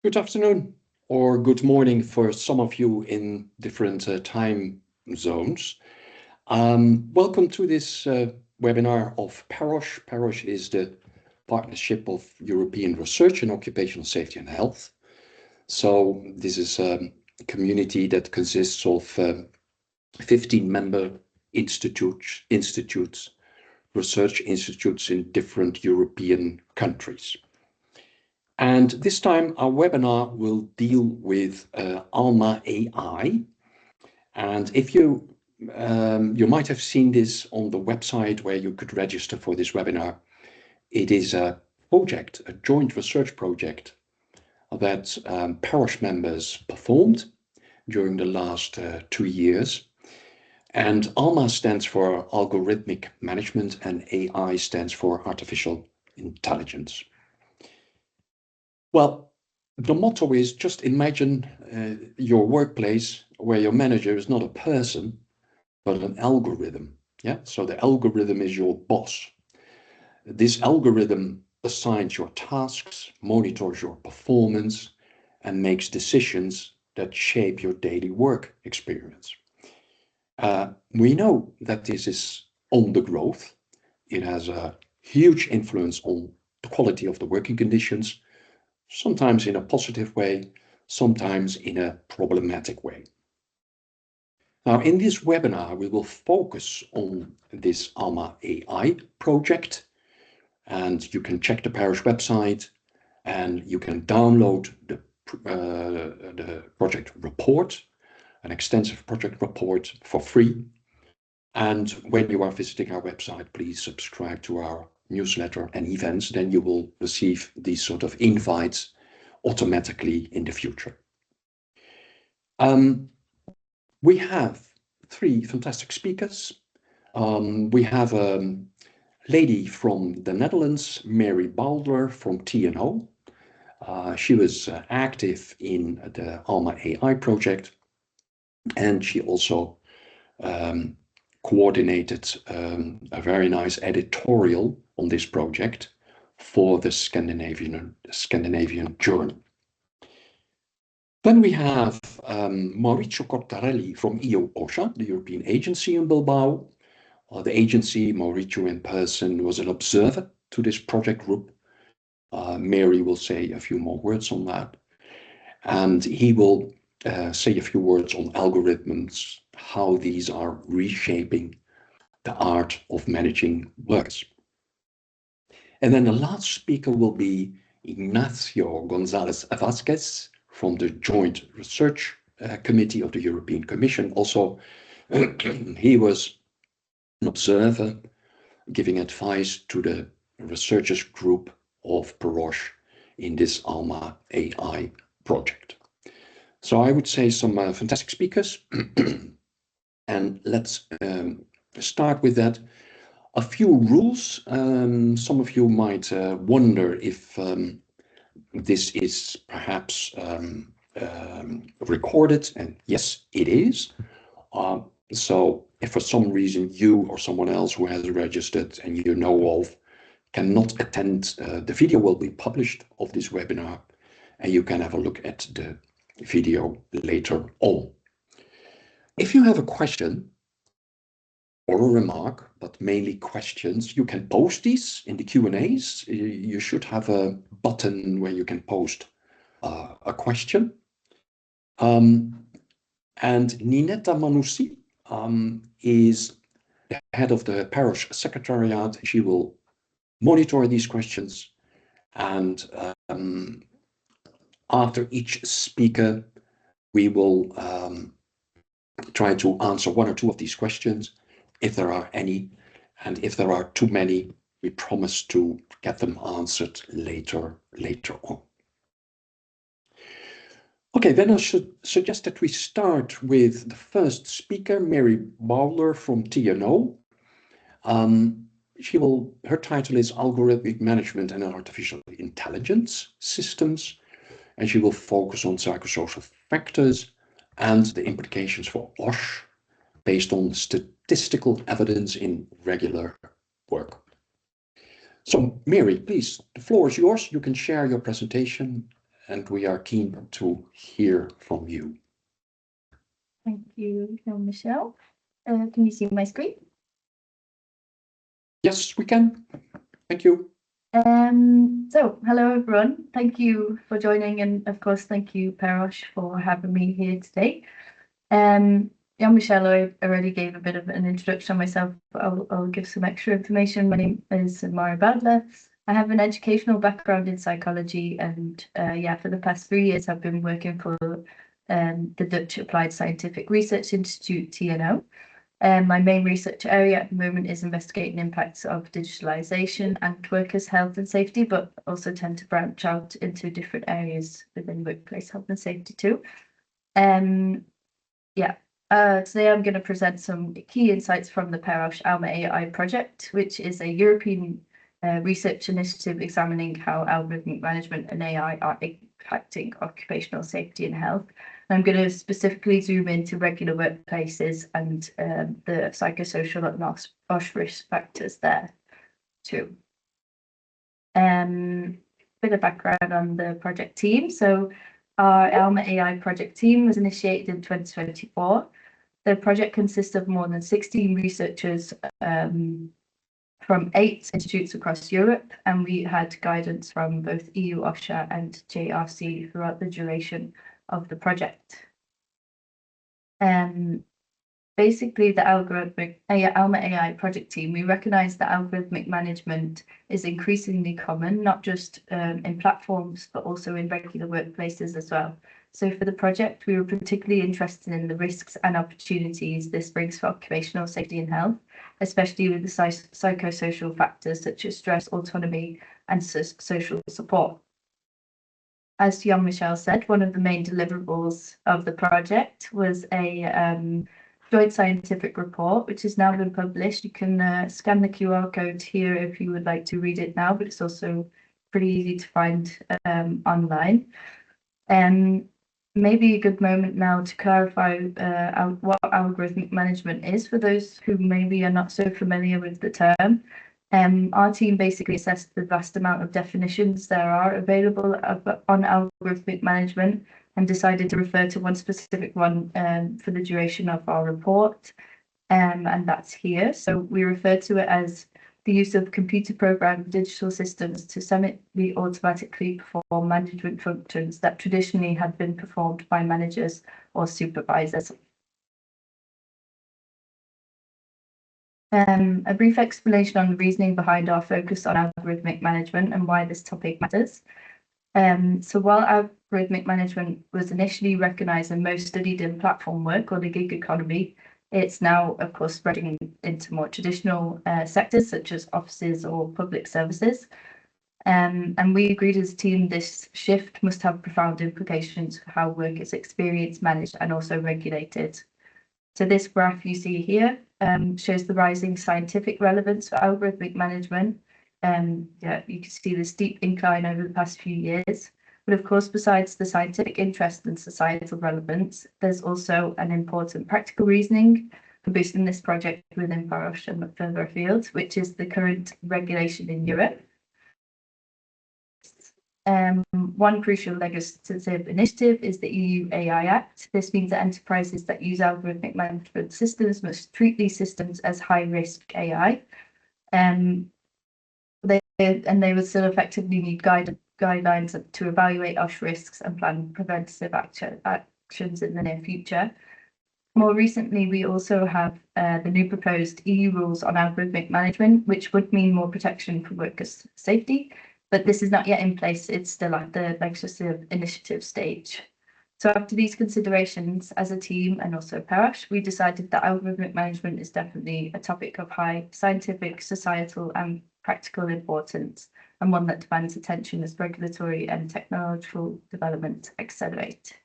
Good afternoon or good morning for some of you in different time zones. Welcome to this webinar of PEROSH. PEROSH is the Partnership of European Research in Occupational Safety and Health. So this is a community that consists of 15 member institutes, research institutes in different European countries. And this time our webinar will deal with ALMA-AI. And if you might have seen this on the website where you could register for this webinar. It is a project, a joint research project that PEROSH members performed during the last 2 years. And ALMA stands for Algorithmic Management and AI stands for Artificial Intelligence. Well, the motto is just imagine your workplace where your manager is not a person, but an algorithm. Yeah, so the algorithm is your boss. This algorithm assigns your tasks, monitors your performance, and makes decisions that shape your daily work experience. We know that this is on the growth. It has a huge influence on the quality of the working conditions, sometimes in a positive way, sometimes in a problematic way. Now, in this webinar, we will focus on this ALMA-AI project, and you can check the PEROSH website, and you can download the project report, an extensive project report for free. And when you are visiting our website, please subscribe to our newsletter and events, then you will receive these sort of invites automatically in the future. We have 3 fantastic speakers. We have a lady from the Netherlands, Mary Baldler from TNO. She was active in the ALMA-AI project, and she also coordinated a very nice editorial on this project for the Scandinavian Journal. Then we have Maurizio Cottarelli from EU-OSHA, the European agency in Bilbao. The agency, Maurizio in person, was an observer to this project group. Mary will say a few more words on that. And he will say a few words on algorithms, how these are reshaping the art of managing workers. And then the last speaker will be Ignacio González Vázquez from the Joint Research Committee of the European Commission. Also, he was an observer giving advice to the researchers group of PEROSH in this ALMA-AI project. So I would say some fantastic speakers, and let's start with that. A few rules. Some of you might wonder if this is perhaps recorded, and yes, it is. So if for some reason you or someone else who has registered and you know of cannot attend, the video will be published of this webinar, and you can have a look at the video later on. If you have a question or a remark, but mainly questions, you can post these in the Q&As. You should have a button where you can post a question. And Ninetta Manussi is the head of the PEROSH Secretariat. She will monitor these questions, and after each speaker, we will try to answer 1 or 2 of these questions, if there are any, and if there are too many, we promise to get them answered later on. Okay, then I should suggest that we start with the first speaker, Mary Baldler from TNO. Her title is Algorithmic Management and Artificial Intelligence Systems, and she will focus on psychosocial factors and the implications for OSH based on statistical evidence in regular work. So Mary, please, the floor is yours. You can share your presentation and we are keen to hear from you. Thank you, Michelle. Can you see my screen? Yes, we can. Thank you. So hello everyone. Thank you for joining, and of course thank you PEROSH for having me here today. Michelle, I already gave a bit of an introduction on myself, but I'll give some extra information. My name is Mara Badler. I have an educational background in psychology, and for the past 3 years I've been working for the Dutch Applied Scientific Research Institute, TNO. My main research area at the moment is investigating impacts of digitalization and workers' health and safety, but also tend to branch out into different areas within workplace health and safety too. Today I'm going to present some key insights from the PEROSH ALMA-AI project, which is a European research initiative examining how algorithmic management and AI are impacting occupational safety and health. And I'm going to specifically zoom into regular workplaces and the psychosocial and OSH risk factors there too. Bit of background on the project team. So our ALMA-AI project team was initiated in 2024. The project consists of more than 16 researchers from 8 institutes across Europe, and we had guidance from both EU-OSHA and JRC throughout the duration of the project. Basically, the Algorithmic ALMA-AI project team, we recognise that algorithmic management is increasingly common, not just in platforms, but also in regular workplaces as well. So for the project, we were particularly interested in the risks and opportunities this brings for occupational safety and health, especially with the psychosocial factors such as stress, autonomy, and social support. As Michelle said, one of the main deliverables of the project was a joint scientific report, which has now been published. You can scan the QR code here if you would like to read it now, but it's also pretty easy to find online. Maybe a good moment now to clarify what algorithmic management is for those who maybe are not so familiar with the term. Our team basically assessed the vast amount of definitions there are available on algorithmic management and decided to refer to one specific one for the duration of our report, and that's here. So we refer to it as the use of computer-programmed digital systems to semi-automatically perform management functions that traditionally had been performed by managers or supervisors. A brief explanation on the reasoning behind our focus on algorithmic management and why this topic matters. So while algorithmic management was initially recognised and most studied in platform work or the gig economy, it's now, of course, spreading into more traditional sectors such as offices or public services. And we agreed as a team this shift must have profound implications for how work is experienced, managed, and also regulated. So this graph you see here shows the rising scientific relevance for algorithmic management. You can see the steep incline over the past few years. But of course, besides the scientific interest and societal relevance, there's also an important practical reasoning for boosting this project within PEROSH and further afield, which is the current regulation in Europe. One crucial legislative initiative is the EU-AI Act. This means that enterprises that use algorithmic management systems must treat these systems as high-risk AI. They would still effectively need guidelines to evaluate OSH risks and plan preventative actions in the near future. More recently, we also have the new proposed EU rules on algorithmic management, which would mean more protection for workers' safety, but this is not yet in place. It's still at the legislative initiative stage. So after these considerations, as a team and also PEROSH, we decided that algorithmic management is definitely a topic of high scientific, societal, and practical importance, and one that demands attention as regulatory and technological development accelerate.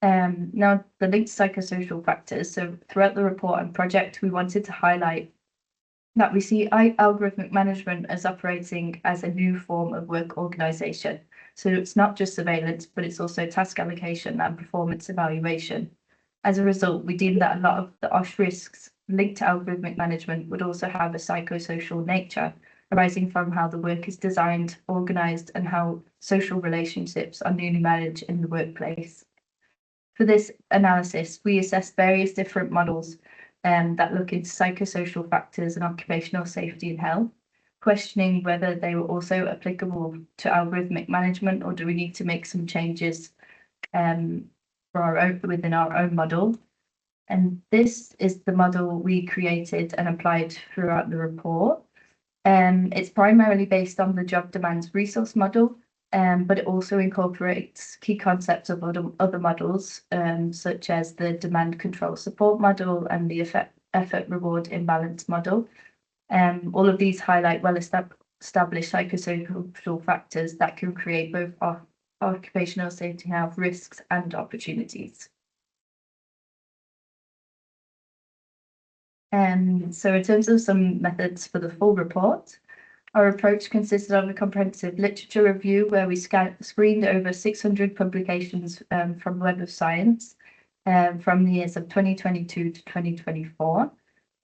Now, the linked psychosocial factors. So throughout the report and project, we wanted to highlight that we see algorithmic management as operating as a new form of work organisation. So it's not just surveillance, but it's also task allocation and performance evaluation. As a result, we deemed that a lot of the OSH risks linked to algorithmic management would also have a psychosocial nature, arising from how the work is designed, organised, and how social relationships are newly managed in the workplace. For this analysis, we assessed various different models that look into psychosocial factors and occupational safety and health, questioning whether they were also applicable to algorithmic management, or do we need to make some changes within our own model. And this is the model we created and applied throughout the report. It's primarily based on the job demands resource model, but it also incorporates key concepts of other models, such as the demand control support model and the effort reward imbalance model. All of these highlight well-established psychosocial factors that can create both occupational safety and health risks and opportunities. So in terms of some methods for the full report, our approach consisted of a comprehensive literature review where we screened over 600 publications from Web of Science from the years of 2022 to 2024.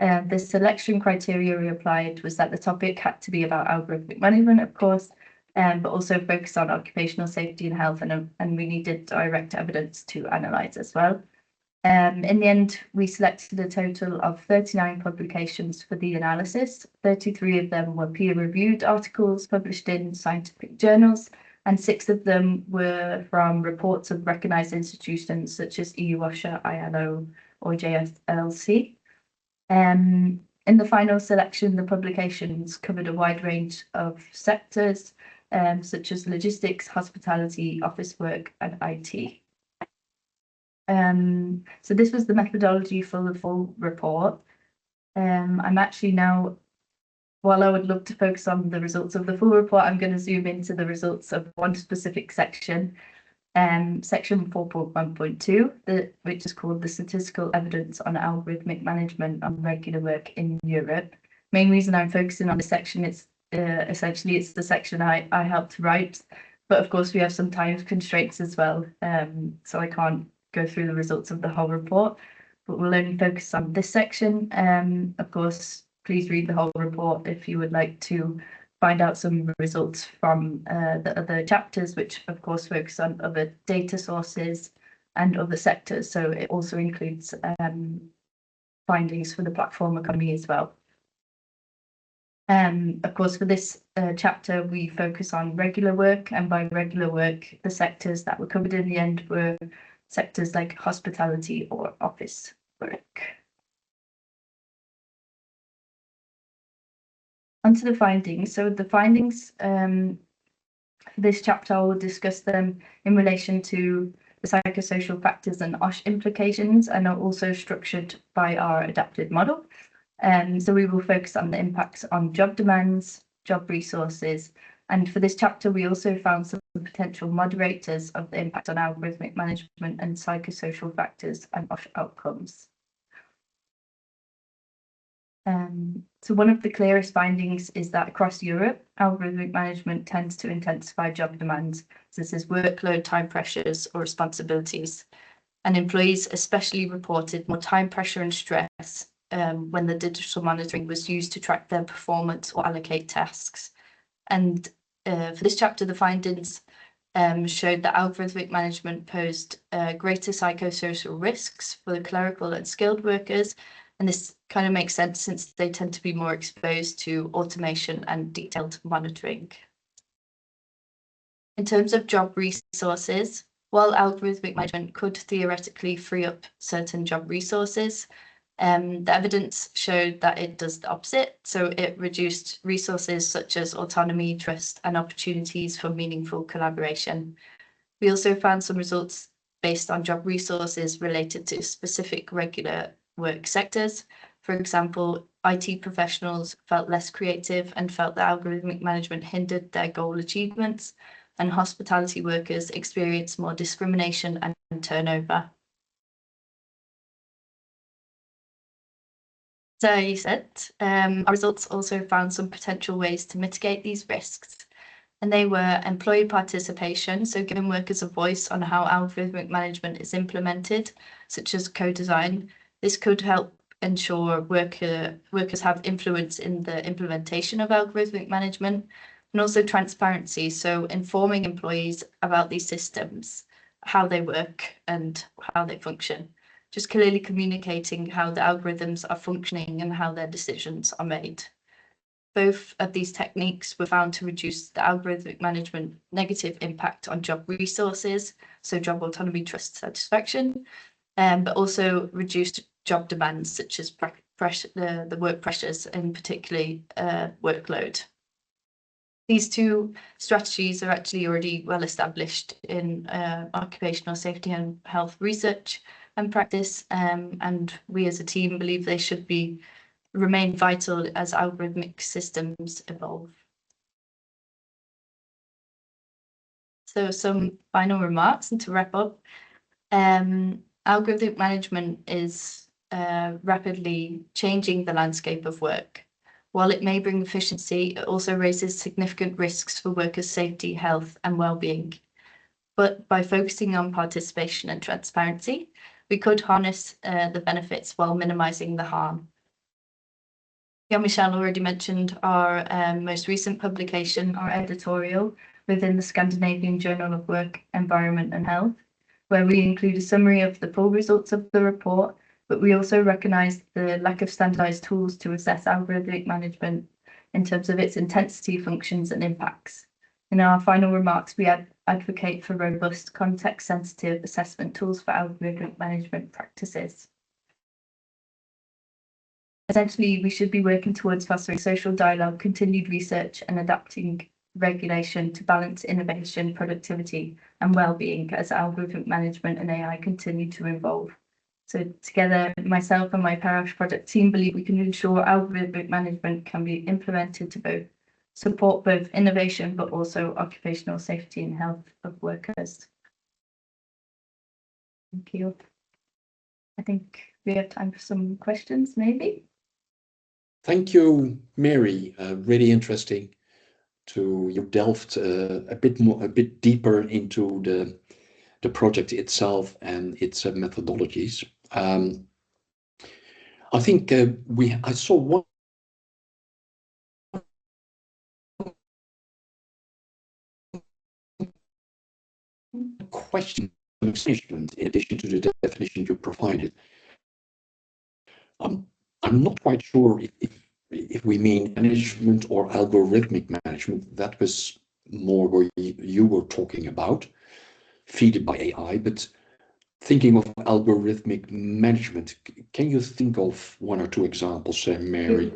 The selection criteria we applied was that the topic had to be about algorithmic management, of course, but also focus on occupational safety and health, and we needed direct evidence to analyse as well. In the end, we selected a total of 39 publications for the analysis. 33 of them were peer-reviewed articles published in scientific journals, and 6 of them were from reports of recognised institutions such as EU-OSHA, ILO, or JSLC. In the final selection, the publications covered a wide range of sectors, such as logistics, hospitality, office work, and IT. So this was the methodology for the full report. I'm actually now, while I would love to focus on the results of the full report, I'm going to zoom into the results of one specific section, section 4.1.2, which is called the Statistical Evidence on Algorithmic Management on Regular Work in Europe. Main reason I'm focusing on this section is essentially it's the section I helped write, but of course we have some time constraints as well, so I can't go through the results of the whole report, but we'll only focus on this section. Of course, please read the whole report if you would like to find out some results from the other chapters, which of course focus on other data sources and other sectors. So it also includes findings for the platform economy as well. Of course, for this chapter, we focus on regular work, and by regular work, the sectors that were covered in the end were sectors like hospitality or office work. Onto the findings. So the findings, this chapter, I will discuss them in relation to the psychosocial factors and OSH implications, and are also structured by our adapted model. So we will focus on the impacts on job demands, job resources, and for this chapter, we also found some potential moderators of the impact on algorithmic management and psychosocial factors and OSH outcomes. So one of the clearest findings is that across Europe, algorithmic management tends to intensify job demands, such as workload, time pressures, or responsibilities. And employees especially reported more time pressure and stress when the digital monitoring was used to track their performance or allocate tasks. And for this chapter, the findings showed that algorithmic management posed greater psychosocial risks for the clerical and skilled workers. And this kind of makes sense since they tend to be more exposed to automation and detailed monitoring. In terms of job resources, while algorithmic management could theoretically free up certain job resources, the evidence showed that it does the opposite. So it reduced resources such as autonomy, trust, and opportunities for meaningful collaboration. We also found some results based on job resources related to specific regular work sectors. For example, IT professionals felt less creative and felt that algorithmic management hindered their goal achievements, and hospitality workers experienced more discrimination and turnover. So you said, our results also found some potential ways to mitigate these risks, and they were employee participation, so giving workers a voice on how algorithmic management is implemented, such as co-design. This could help ensure workers have influence in the implementation of algorithmic management, and also transparency, so informing employees about these systems, how they work and how they function, just clearly communicating how the algorithms are functioning and how their decisions are made. Both of these techniques were found to reduce the algorithmic management negative impact on job resources, so job autonomy, trust, satisfaction, but also reduced job demands such as the work pressures and particularly workload. These two strategies are actually already well established in occupational safety and health research and practice, and we as a team believe they should remain vital as algorithmic systems evolve. So some final remarks, and to wrap up, algorithmic management is rapidly changing the landscape of work. While it may bring efficiency, it also raises significant risks for workers' safety, health, and well-being. But by focusing on participation and transparency, we could harness the benefits while minimizing the harm. Jan-Michel already mentioned our most recent publication, our editorial, within the Scandinavian Journal of Work, Environment and Health, where we include a summary of the full results of the report, but we also recognise the lack of standardised tools to assess algorithmic management in terms of its intensity, functions and impacts. In our final remarks, we advocate for robust, context-sensitive assessment tools for algorithmic management practices. Essentially, we should be working towards fostering social dialogue, continued research and adapting regulation to balance innovation, productivity and well-being as algorithmic management and AI continue to evolve. So together, myself and my PEROSH project team believe we can ensure algorithmic management can be implemented to support both innovation, but also occupational safety and health of workers. Thank you. I think we have time for some questions, maybe. Thank you, Mary. Really interesting you delved a bit deeper into the project itself and its methodologies. I think I saw one question in addition to the definition you provided. I'm not quite sure if we mean management or algorithmic management. That was more where you were talking about, feeded by AI, but thinking of algorithmic management, can you think of one or two examples, Mary?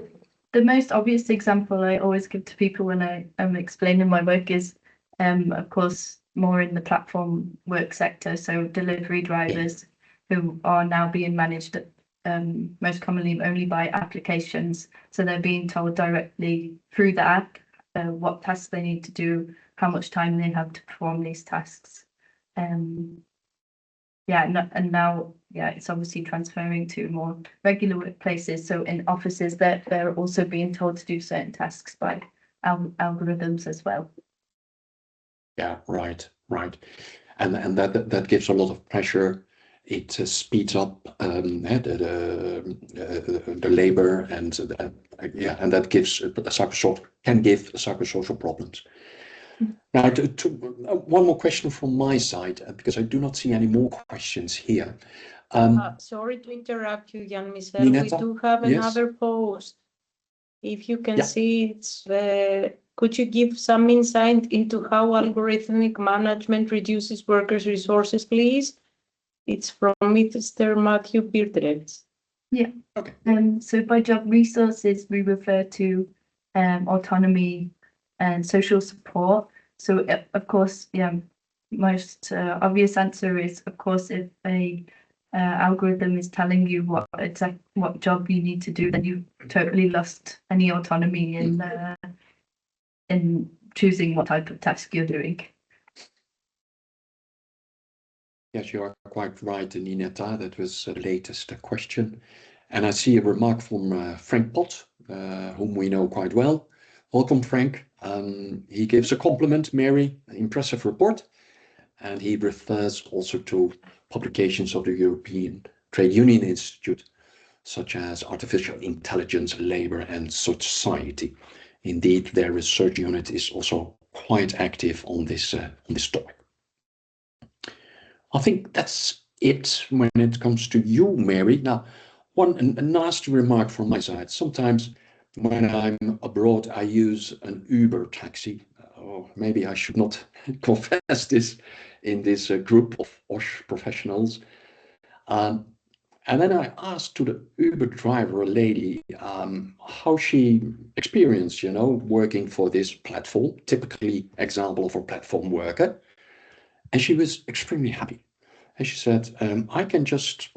The most obvious example I always give to people when I am explaining my work is, of course, more in the platform work sector, so delivery drivers who are now being managed most commonly only by applications. So they're being told directly through the app what tasks they need to do, how much time they have to perform these tasks. And now it's obviously transferring to more regular workplaces. So in offices, they're also being told to do certain tasks by algorithms as well. Yeah, right. And that gives a lot of pressure. It speeds up the labor, and that gives can give psychosocial problems. Now, one more question from my side, because I do not see any more questions here. Sorry to interrupt you, Jan-Michel. We do have another post. If you can see, it's could you give some insight into how algorithmic management reduces workers' resources, please? It's from Mr. Matthew Beardred. Yeah. Okay. So by job resources, we refer to autonomy and social support. So of course, most obvious answer is, of course, if a algorithm is telling you what job you need to do, then you've totally lost any autonomy in choosing what type of task you're doing. Yes, you are quite right, Ninetta. That was the latest question. And I see a remark from Frank Pott, whom we know quite well. Welcome, Frank. He gives a compliment, Mary, an impressive report. And he refers also to publications of the European Trade Union Institute such as artificial intelligence, labor, and society. Indeed, their research unit is also quite active on this topic. I think that's it when it comes to you, Mary. Now, a nasty remark from my side. Sometimes when I'm abroad, I use an Uber taxi. Or maybe I should not confess this in this group of OSH professionals. And then I asked to the Uber driver, a lady, how she experienced, working for this platform, typically example of a platform worker. And she was extremely happy. And she said, I can just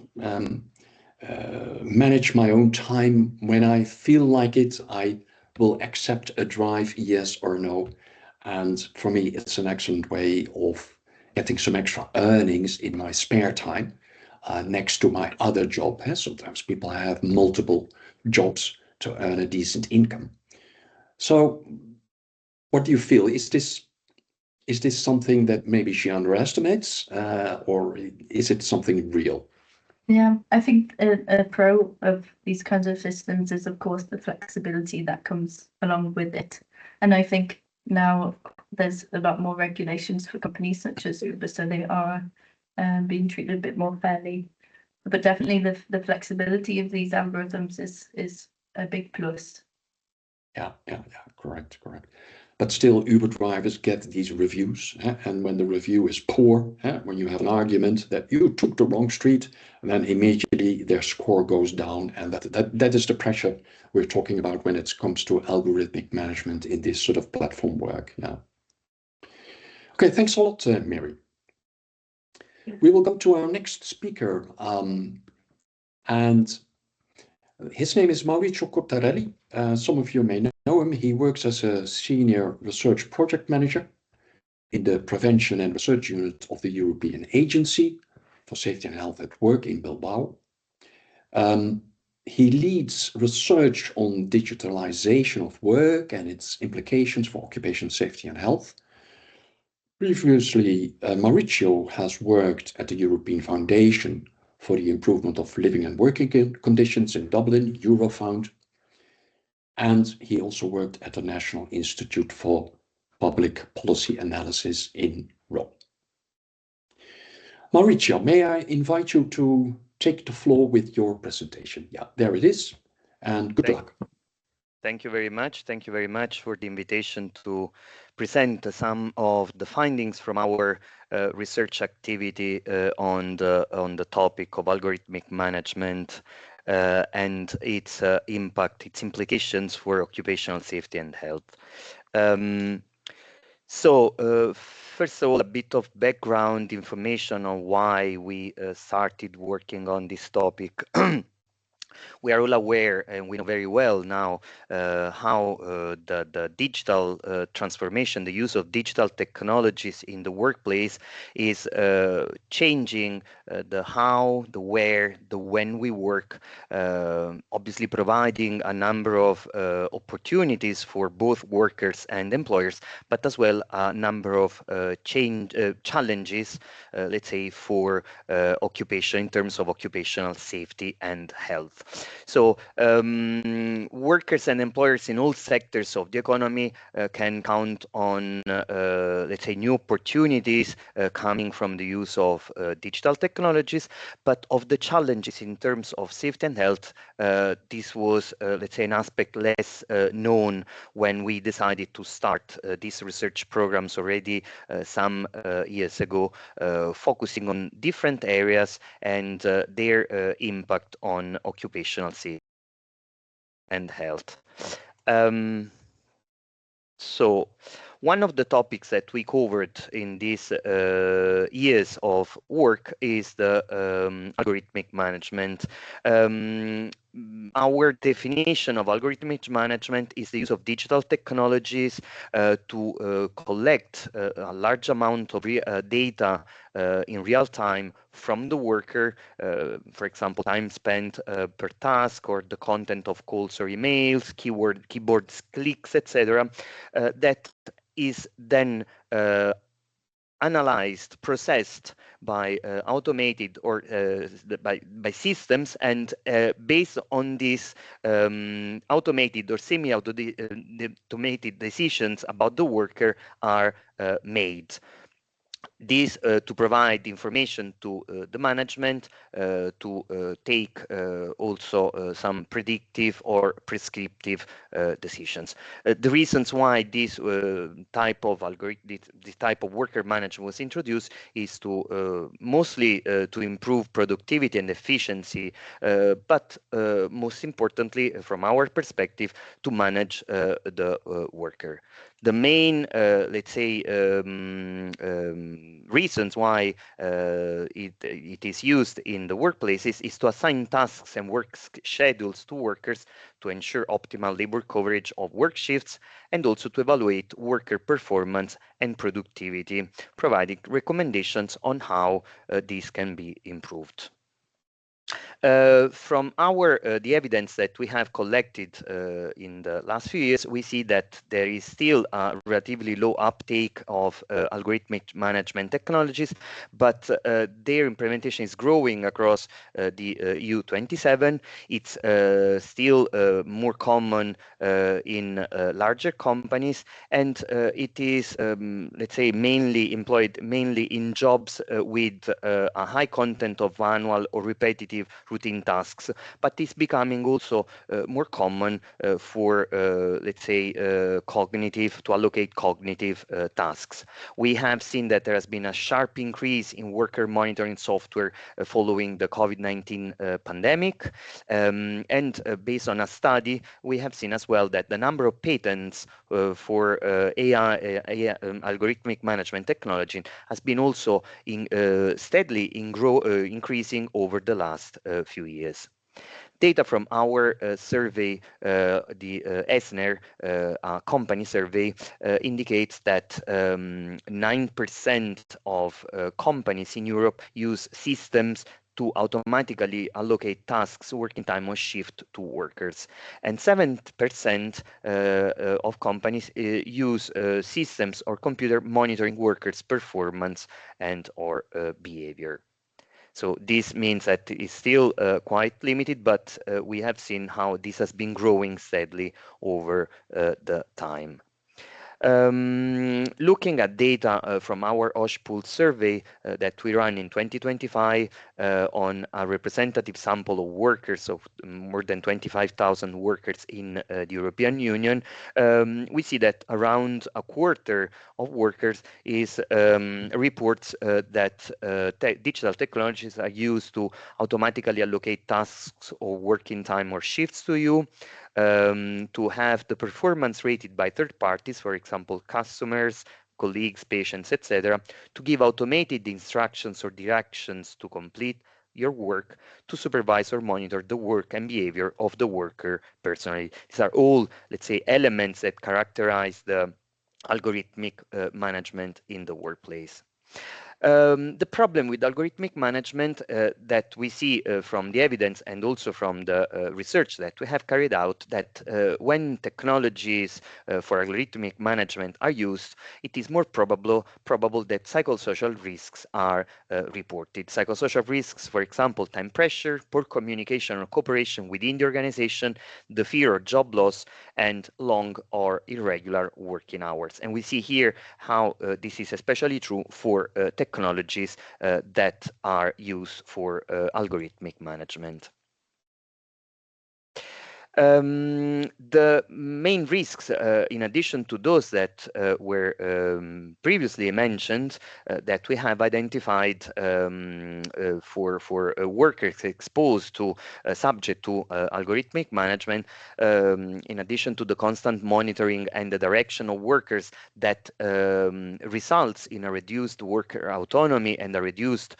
manage my own time. When I feel like it, I will accept a drive, yes or no. And for me, it's an excellent way of getting some extra earnings in my spare time next to my other job. Sometimes people have multiple jobs to earn a decent income. So what do you feel? Is this something that maybe she underestimates, or is it something real? Yeah, I think a pro of these kinds of systems is, of course, the flexibility that comes along with it. And I think now there's a lot more regulations for companies such as Uber, so they are being treated a bit more fairly. But definitely the flexibility of these algorithms is a big plus. Yeah, correct. But still, Uber drivers get these reviews, and when the review is poor, when you have an argument that you took the wrong street, and then immediately their score goes down, and that is the pressure we're talking about when it comes to algorithmic management in this sort of platform work. Yeah. Okay, thanks a lot, Mary. We will go to our next speaker, and his name is Mauricio Cottarelli. Some of you may know him. He works as a senior research project manager in the Prevention and Research Unit of the European Agency for Safety and Health at Work in Bilbao. He leads research on digitalization of work and its implications for occupational safety and health. Previously, Mauricio has worked at the European Foundation for the Improvement of Living and Working Conditions in Dublin, Eurofound, and he also worked at the National Institute for Public Policy Analysis in Rome. Mauricio, may I invite you to take the floor with your presentation? Yeah, there it is, and good luck. Thank you very much. Thank you very much for the invitation to present some of the findings from our research activity on the topic of algorithmic management and its impact, its implications for occupational safety and health. First of all, a bit of background information on why we started working on this topic. We are all aware, and we know very well now, how the digital transformation, the use of digital technologies in the workplace is changing the how, the where, the when we work, obviously providing a number of opportunities for both workers and employers, but as well a number of challenges, let's say, for occupation in terms of occupational safety and health. So workers and employers in all sectors of the economy can count on, let's say, new opportunities coming from the use of digital technologies, but of the challenges in terms of safety and health, this was, let's say, an aspect less known when we decided to start these research programs already some years ago, focusing on different areas and their impact on occupational safety and health. So one of the topics that we covered in these years of work is the algorithmic management. Our definition of algorithmic management is the use of digital technologies to collect a large amount of data in real time from the worker, for example, time spent per task or the content of calls or emails, keyboards clicks, etc. That is then analyzed, processed by automated or by systems, and based on these automated or semi-automated decisions about the worker are made. This to provide information to the management to take also some predictive or prescriptive decisions. The reasons why this type of algorithm, this type of worker management was introduced is to mostly to improve productivity and efficiency, but most importantly, from our perspective, to manage the worker. The main, let's say, reasons why it is used in the workplaces is to assign tasks and work schedules to workers to ensure optimal labor coverage of work shifts, and also to evaluate worker performance and productivity, providing recommendations on how this can be improved. From the evidence that we have collected in the last few years, we see that there is still a relatively low uptake of algorithmic management technologies, but their implementation is growing across the EU-27. It's still more common in larger companies, and it is, let's say, mainly employed in jobs with a high content of manual or repetitive routine tasks, but it's becoming also more common for, let's say, to allocate cognitive tasks. We have seen that there has been a sharp increase in worker monitoring software following the COVID-19 pandemic, and based on a study, we have seen as well that the number of patents for AI algorithmic management technology has been also steadily increasing over the last few years. Data from our survey, the ESNER company survey, indicates that 9% of companies in Europe use systems to automatically allocate tasks, working time, or shift to workers. And 7% of companies use systems or computer monitoring workers' performance and or behavior. So this means that it's still quite limited, but we have seen how this has been growing steadily over the time. Looking at data from our OSH pool survey that we ran in 2025 on a representative sample of workers, of more than 25,000 workers in the European Union, we see that around a quarter of workers reports that digital technologies are used to automatically allocate tasks or working time or shifts to you. To have the performance rated by third parties, for example, customers, colleagues, patients, etc., to give automated instructions or directions to complete your work, to supervise or monitor the work and behavior of the worker personally. These are all, let's say, elements that characterize the algorithmic management in the workplace. The problem with algorithmic management that we see from the evidence and also from the research that we have carried out, that when technologies for algorithmic management are used, it is more probable that psychosocial risks are reported. Psychosocial risks, for example, time pressure, poor communication or cooperation within the organization, the fear of job loss, and long or irregular working hours. And we see here how this is especially true for technologies that are used for algorithmic management. The main risks, in addition to those that were previously mentioned, that we have identified for workers exposed to subject to algorithmic management, in addition to the constant monitoring and the direction of workers that results in a reduced worker autonomy and a reduced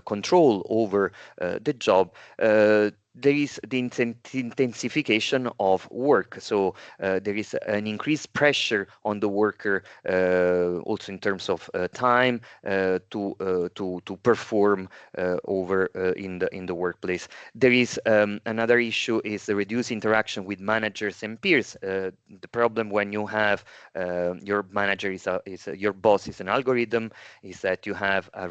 control over the job, there is the intensification of work. So there is an increased pressure on the worker, also in terms of time to perform over in the workplace. There is another issue is the reduced interaction with managers and peers. The problem when you have your manager your boss is an algorithm is that you have a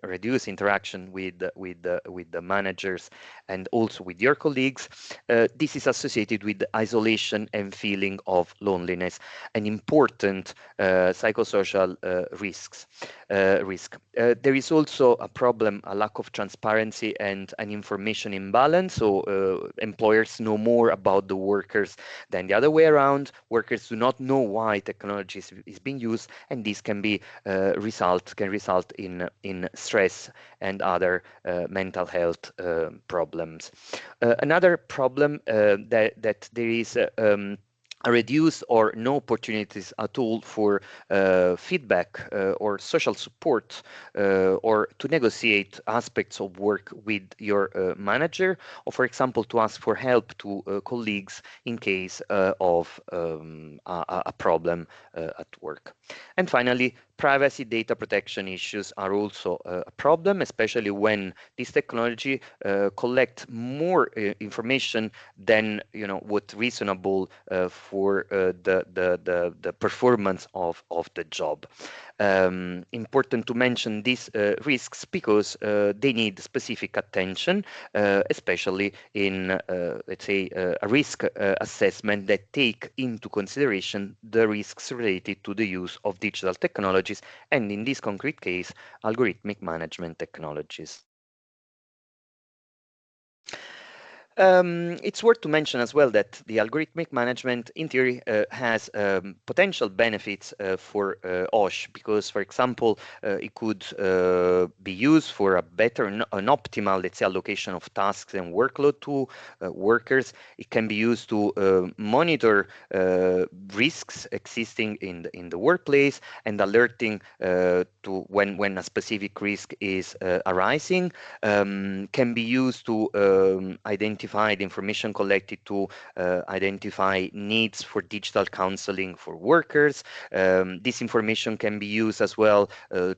reduced interaction with the managers and also with your colleagues. This is associated with isolation and feeling of loneliness, an important psychosocial risk. There is also a problem, a lack of transparency and an information imbalance. So employers know more about the workers than the other way around. Workers do not know why technology is being used, and this can result in stress and other mental health problems. Another problem that there is reduced or no opportunities at all for feedback or social support or to negotiate aspects of work with your manager, or for example to ask for help to colleagues in case of a problem at work. And finally, privacy data protection issues are also a problem, especially when this technology collects more information than what reasonable for the performance of the job. Important to mention these risks because they need specific attention, especially in let's say a risk assessment that take into consideration the risks related to the use of digital technologies, and in this concrete case, algorithmic management technologies. It's worth to mention as well that the algorithmic management in theory has potential benefits for OSH because, for example, it could be used for a better, an optimal, let's say, allocation of tasks and workload to workers. It can be used to monitor risks existing in the workplace and alerting to when a specific risk is arising. Can be used to identify the information collected to identify needs for digital counseling for workers. This information can be used as well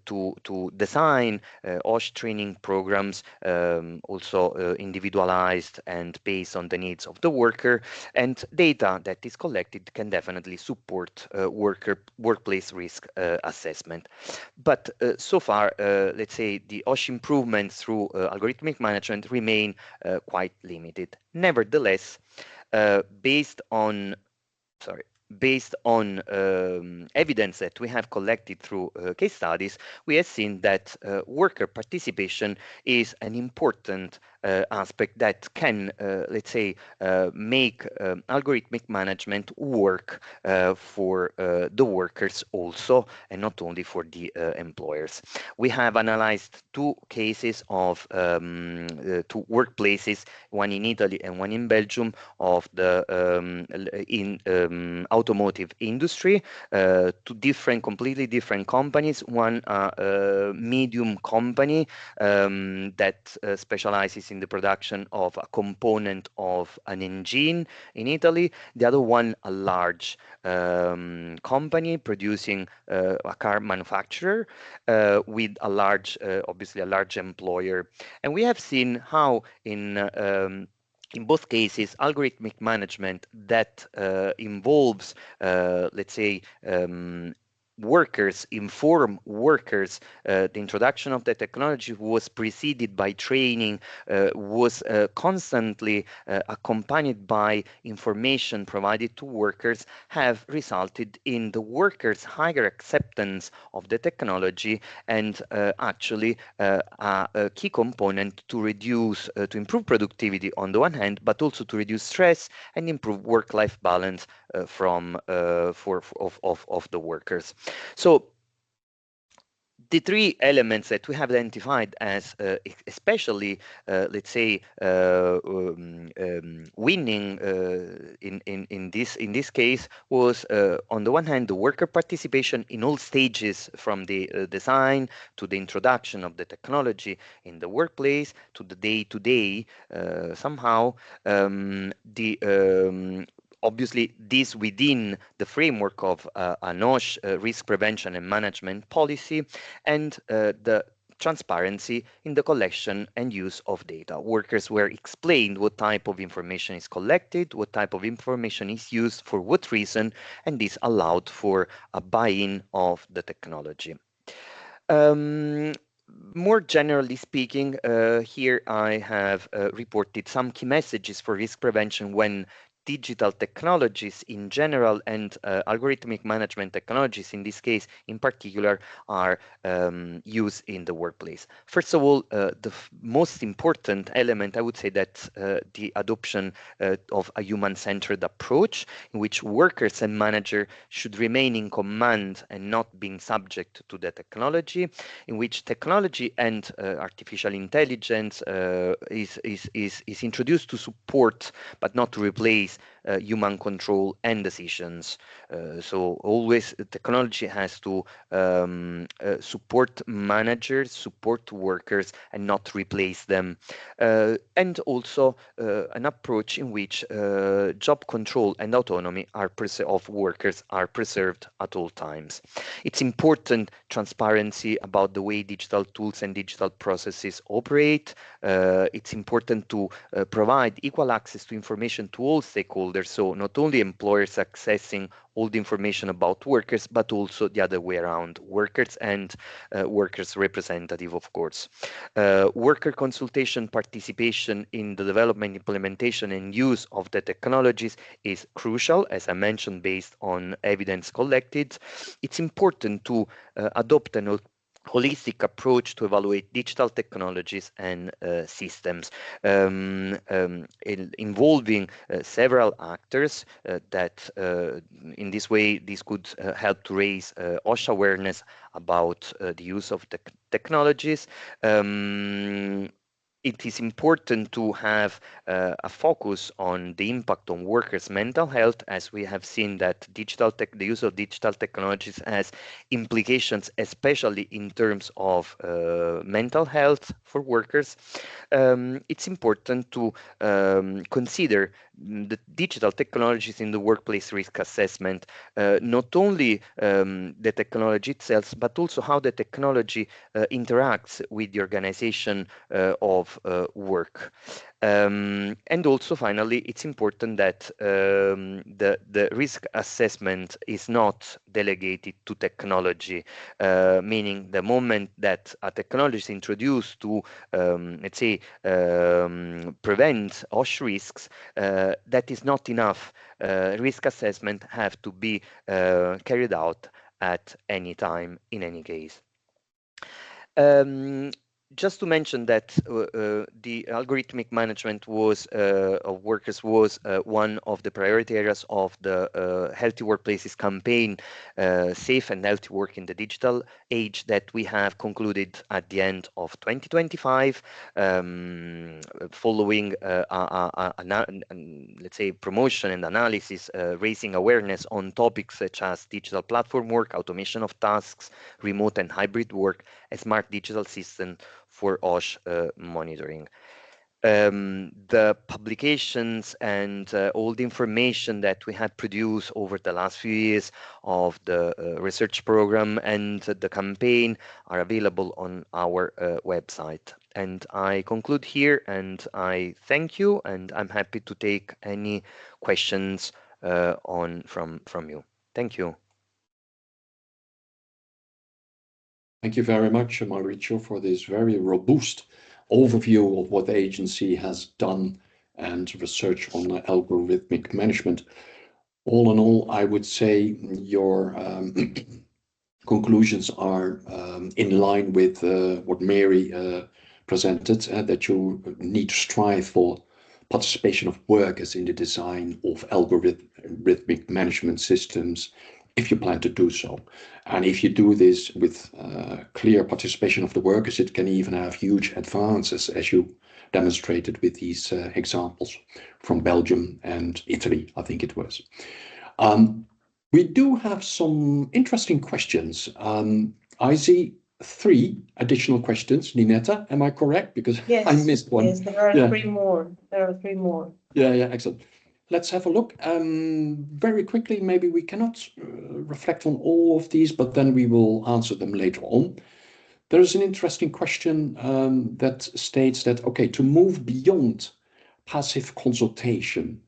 to design OSH training programs, also individualized and based on the needs of the worker. And data that is collected can definitely support workplace risk assessment. But so far, let's say the OSH improvements through algorithmic management remain quite limited. Nevertheless, based on evidence that we have collected through case studies, we have seen that worker participation is an important aspect that can, let's say, make algorithmic management work for the workers also, and not only for the employers. We have analyzed two cases of two workplaces, one in Italy and one in Belgium, of the automotive industry, two completely different companies. One medium company that specializes in the production of a component of an engine in Italy. The other one, a large company producing a car manufacturer with a large, obviously a large employer. And we have seen how in both cases, algorithmic management that involves, let's say, inform workers. The introduction of the technology was preceded by training, was constantly accompanied by information provided to workers, have resulted in the workers' higher acceptance of the technology, and actually a key component to improve productivity on the one hand, but also to reduce stress and improve work-life balance of the workers. So The three elements that we have identified as especially, let's say, winning in this case was, on the one hand, the worker participation in all stages, from the design to the introduction of the technology in the workplace to the day-to-day. Somehow, obviously, this within the framework of an OSH risk prevention and management policy, and the transparency in the collection and use of data. Workers were explained what type of information is collected, what type of information is used, for what reason, and this allowed for a buy-in of the technology. More generally speaking, here I have reported some key messages for risk prevention when digital technologies in general and algorithmic management technologies in this case in particular are used in the workplace. First of all, the most important element, I would say, that the adoption of a human-centered approach in which workers and managers should remain in command and not being subject to the technology, in which technology and artificial intelligence is introduced to support but not to replace human control and decisions. So always technology has to support managers, support workers, and not replace them. And also an approach in which job control and autonomy of workers are preserved at all times. It's important transparency about the way digital tools and digital processes operate. It's important to provide equal access to information to all stakeholders, so not only employers accessing all the information about workers, but also the other way around, workers and workers' representative, of course. Worker consultation participation in the development, implementation, and use of the technologies is crucial, as I mentioned, based on evidence collected. It's important to adopt an holistic approach to evaluate digital technologies and systems, involving several actors that in this way this could help to raise OSHA awareness about the use of the technologies. It is important to have a focus on the impact on workers' mental health, as we have seen that the use of digital technologies has implications, especially in terms of mental health for workers. It's important to consider the digital technologies in the workplace risk assessment, not only the technology itself, but also how the technology interacts with the organization of work. And also, finally, it's important that the risk assessment is not delegated to technology, meaning the moment that a technology is introduced to, let's say, prevent OSH risks, that is not enough. Risk assessment have to be carried out at any time, in any case. Just to mention that the algorithmic management of workers was one of the priority areas of the Healthy Workplaces campaign, Safe and Healthy Work in the Digital Age, that we have concluded at the end of 2025, following let's say promotion and analysis, raising awareness on topics such as digital platform work, automation of tasks, remote and hybrid work, a smart digital system for OSH monitoring. The publications and all the information that we have produced over the last few years of the research program and the campaign are available on our website. And I conclude here, and I thank you, and I'm happy to take any questions from you. Thank you. Thank you very much, Mauricio, for this very robust overview of what the agency has done and research on algorithmic management. All in all, I would say your conclusions are in line with what Mary presented, that you need to strive for participation of workers in the design of algorithmic management systems, if you plan to do so. And if you do this with clear participation of the workers, it can even have huge advances, as you demonstrated with these examples from Belgium and Italy, I think it was. We do have some interesting questions. I see 3 additional questions. Ninetta, am I correct? Because yes, I missed one. Yes, there are 3 more. There are 3 more. Yeah, excellent. Let's have a look. Very quickly, maybe we cannot reflect on all of these, but then we will answer them later on. There is an interesting question that states that, okay, to move beyond passive consultation,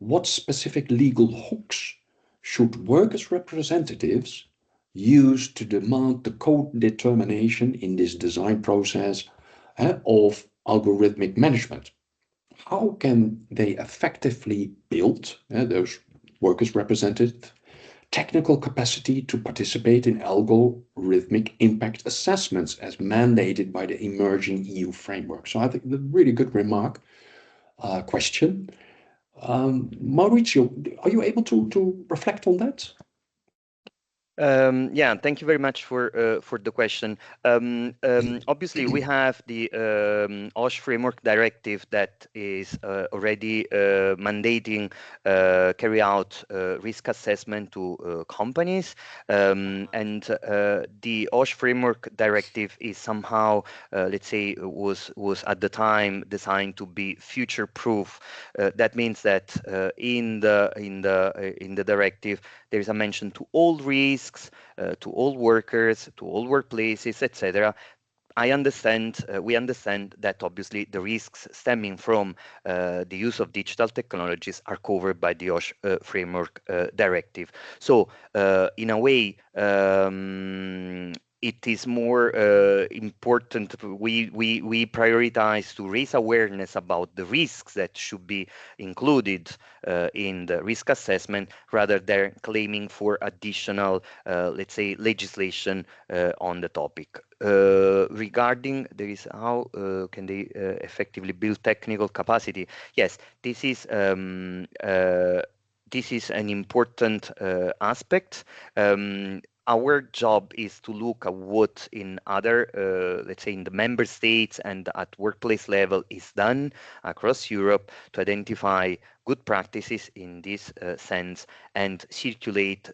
what specific legal hooks should workers' representatives use to demand the co-determination in this design process of algorithmic management? How can they effectively build, those workers' representative, technical capacity to participate in algorithmic impact assessments as mandated by the emerging EU framework? So I think a really good remark, question. Mauricio, are you able to reflect on that? Yeah, thank you very much for the question. Obviously, we have the OSH framework directive that is already mandating carry out risk assessment to companies, and the OSH framework directive is somehow, let's say, was at the time designed to be future-proof. That means that in the directive there is a mention to all risks, to all workers, to all workplaces, etc. We understand that obviously the risks stemming from the use of digital technologies are covered by the OSH framework directive. So in a way, it is more important. We prioritize to raise awareness about the risks that should be included in the risk assessment rather than claiming for additional, let's say, legislation on the topic. Regarding there is how can they effectively build technical capacity? Yes, this is an important aspect. Our job is to look at what in other, let's say, in the member states and at workplace level is done across Europe to identify good practices in this sense and circulate,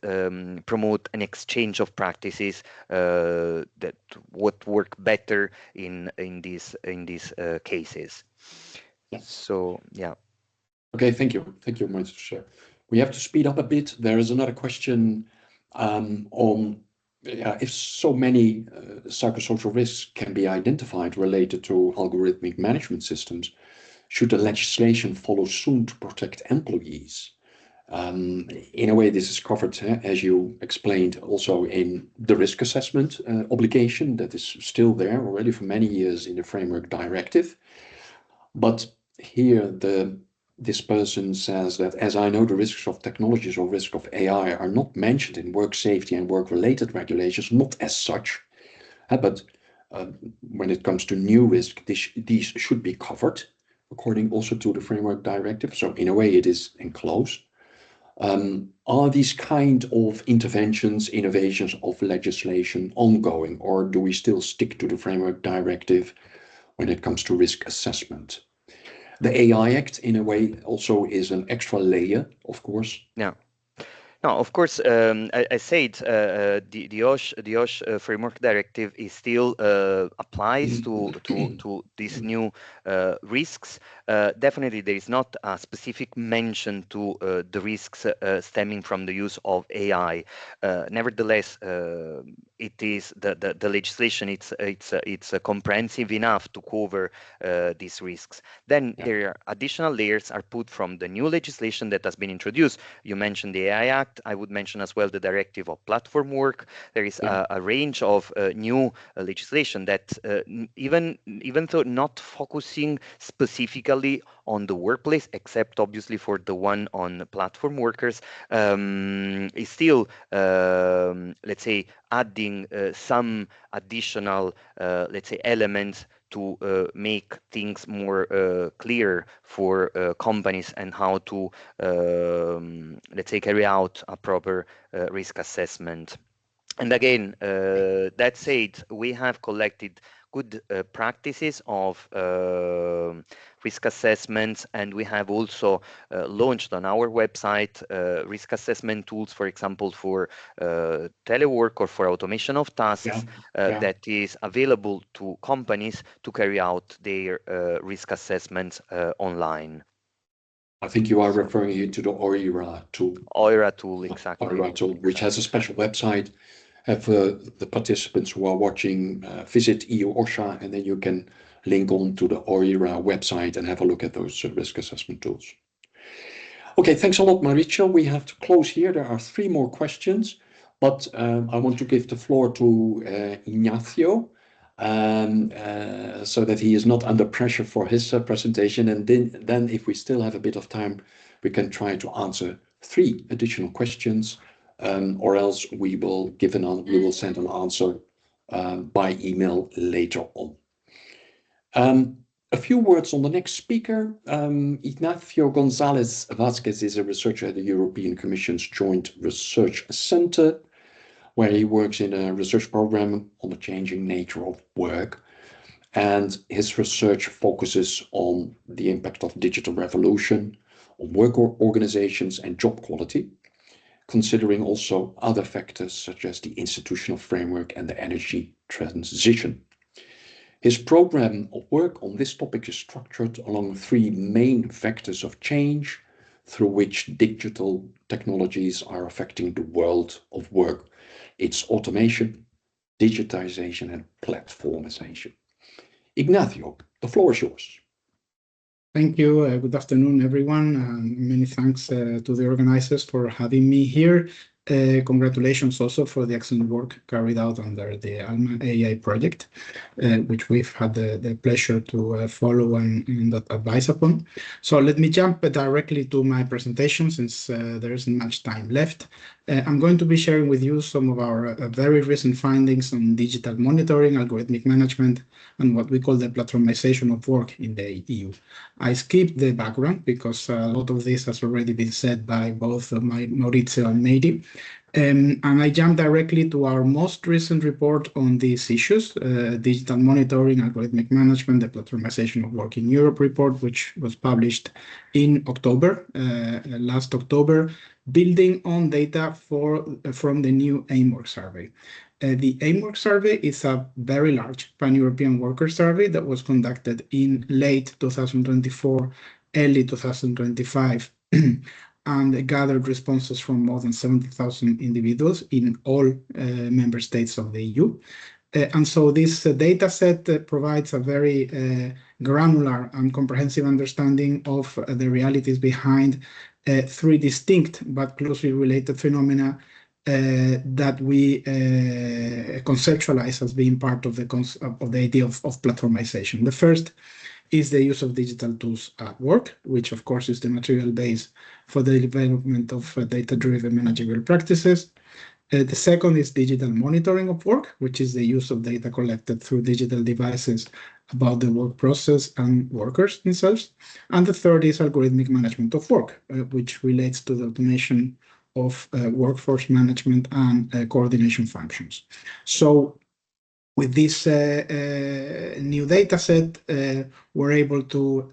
promote an exchange of practices that would work better in these cases. Yeah. So yeah. Okay, thank you, Mr. We have to speed up a bit. There is another question on if so many psychosocial risks can be identified related to algorithmic management systems, should the legislation follow soon to protect employees? In a way, this is covered, as you explained, also in the risk assessment obligation that is still there already for many years in the framework directive. But here this person says that, as I know, the risks of technologies or risk of AI are not mentioned in work safety and work-related regulations, not as such, but when it comes to new risk, these should be covered according also to the framework directive. So in a way, it is enclosed. Are these kind of interventions, innovations of legislation ongoing, or do we still stick to the framework directive when it comes to risk assessment? The AI Act, in a way, also is an extra layer, of course. Yeah. No, of course, I said the OSH framework directive is still applies to these new risks. Definitely, there is not a specific mention to the risks stemming from the use of AI. Nevertheless, it is the legislation. It's comprehensive enough to cover these risks. Then there are additional layers are put from the new legislation that has been introduced. You mentioned the AI Act. I would mention as well the directive of platform work. There is a range of new legislation that even though not focusing specifically on the workplace, except obviously for the one on platform workers, is still, let's say, adding some additional, let's say, elements to make things more clear for companies and how to, let's say, carry out a proper risk assessment. And again, that said, we have collected good practices of risk assessments, and we have also launched on our website risk assessment tools, for example, for telework or for automation of tasks that is available to companies to carry out their risk assessments online. I think you are referring here to the OIRA tool. OIRA tool, exactly. OIRA tool, which has a special website. Have the participants who are watching visit EU-OSHA, and then you can link on to the OIRA website and have a look at those risk assessment tools. Okay, thanks a lot, Mauricio. We have to close here. There are 3 more questions, but I want to give the floor to Ignacio so that he is not under pressure for his presentation. And then if we still have a bit of time, we can try to answer 3 additional questions. Or else we will send an answer by email later on. A few words on the next speaker. Ignacio González Vázquez is a researcher at the European Commission's Joint Research Centre, where he works in a research program on the changing nature of work. And his research focuses on the impact of digital revolution on work organizations and job quality, considering also other factors such as the institutional framework and the energy transition. His program of work on this topic is structured along 3 main vectors of change through which digital technologies are affecting the world of work. It's automation, digitization, and platformization. Ignacio, the floor is yours. Thank you. Good afternoon, everyone. Many thanks to the organizers for having me here. Congratulations also for the excellent work carried out under the ALMA-AI project, which we've had the pleasure to follow and advise upon. So let me jump directly to my presentation since there isn't much time left. I'm going to be sharing with you some of our very recent findings on digital monitoring, algorithmic management, and what we call the platformization of work in the EU. I skipped the background because a lot of this has already been said by both Maurizio and Mehdi. And I jump directly to our most recent report on these issues, digital monitoring, algorithmic management, the platformization of work in Europe report, which was published in October, last October, building on data from the new AIM-Work survey. The AIM-Work survey is a very large pan-European worker survey that was conducted in late 2024, early 2025, and gathered responses from more than 70,000 individuals in all member states of the EU. And so this data set provides a very granular and comprehensive understanding of the realities behind 3 distinct but closely related phenomena that we conceptualize as being part of the idea of platformization. The first is the use of digital tools at work, which of course is the material base for the development of data-driven managerial practices. The second is digital monitoring of work, which is the use of data collected through digital devices about the work process and workers themselves. And the third is algorithmic management of work, which relates to the automation of workforce management and coordination functions. So with this new data set, we're able to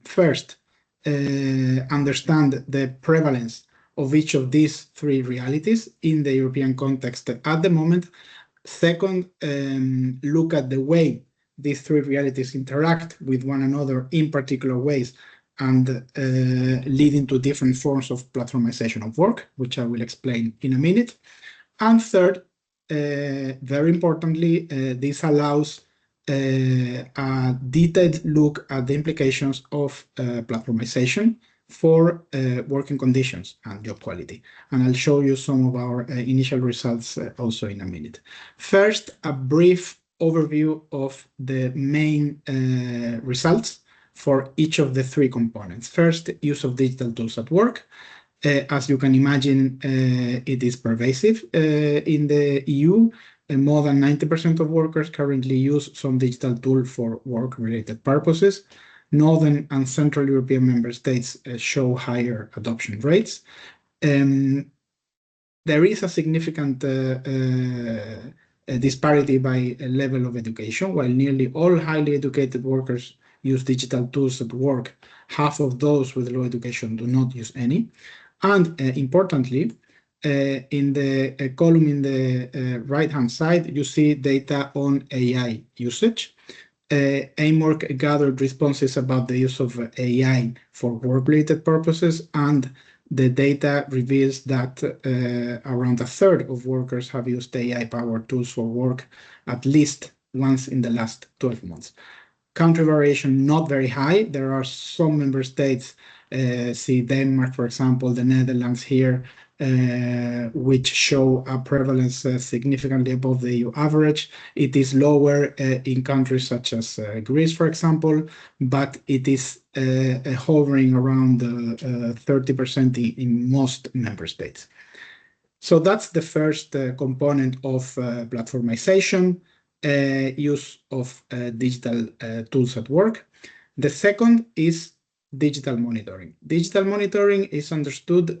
first understand the prevalence of each of these 3 realities in the European context at the moment. Second, look at the way these 3 realities interact with one another in particular ways and leading to different forms of platformization of work, which I will explain in a minute. And third, very importantly, this allows a detailed look at the implications of platformization for working conditions and job quality. And I'll show you some of our initial results also in a minute. First, a brief overview of the main results for each of the 3 components. First, use of digital tools at work. As you can imagine, it is pervasive in the EU. more than 90% of workers currently use some digital tool for work-related purposes. Northern and Central European member states show higher adoption rates. There is a significant disparity by level of education. While nearly all highly educated workers use digital tools at work, half of those with low education do not use any. And importantly, in the column in the right-hand side, you see data on AI usage. AIMWork gathered responses about the use of AI for work-related purposes, and the data reveals that around a third of workers have used AI-powered tools for work at least once in the last 12 months. Country variation not very high. There are some member states, see Denmark, for example, the Netherlands here, which show a prevalence significantly above the EU average. It is lower in countries such as Greece, for example, but it is hovering around 30% in most member states. So that's the first component of platformization, use of digital tools at work. The second is digital monitoring. Digital monitoring is understood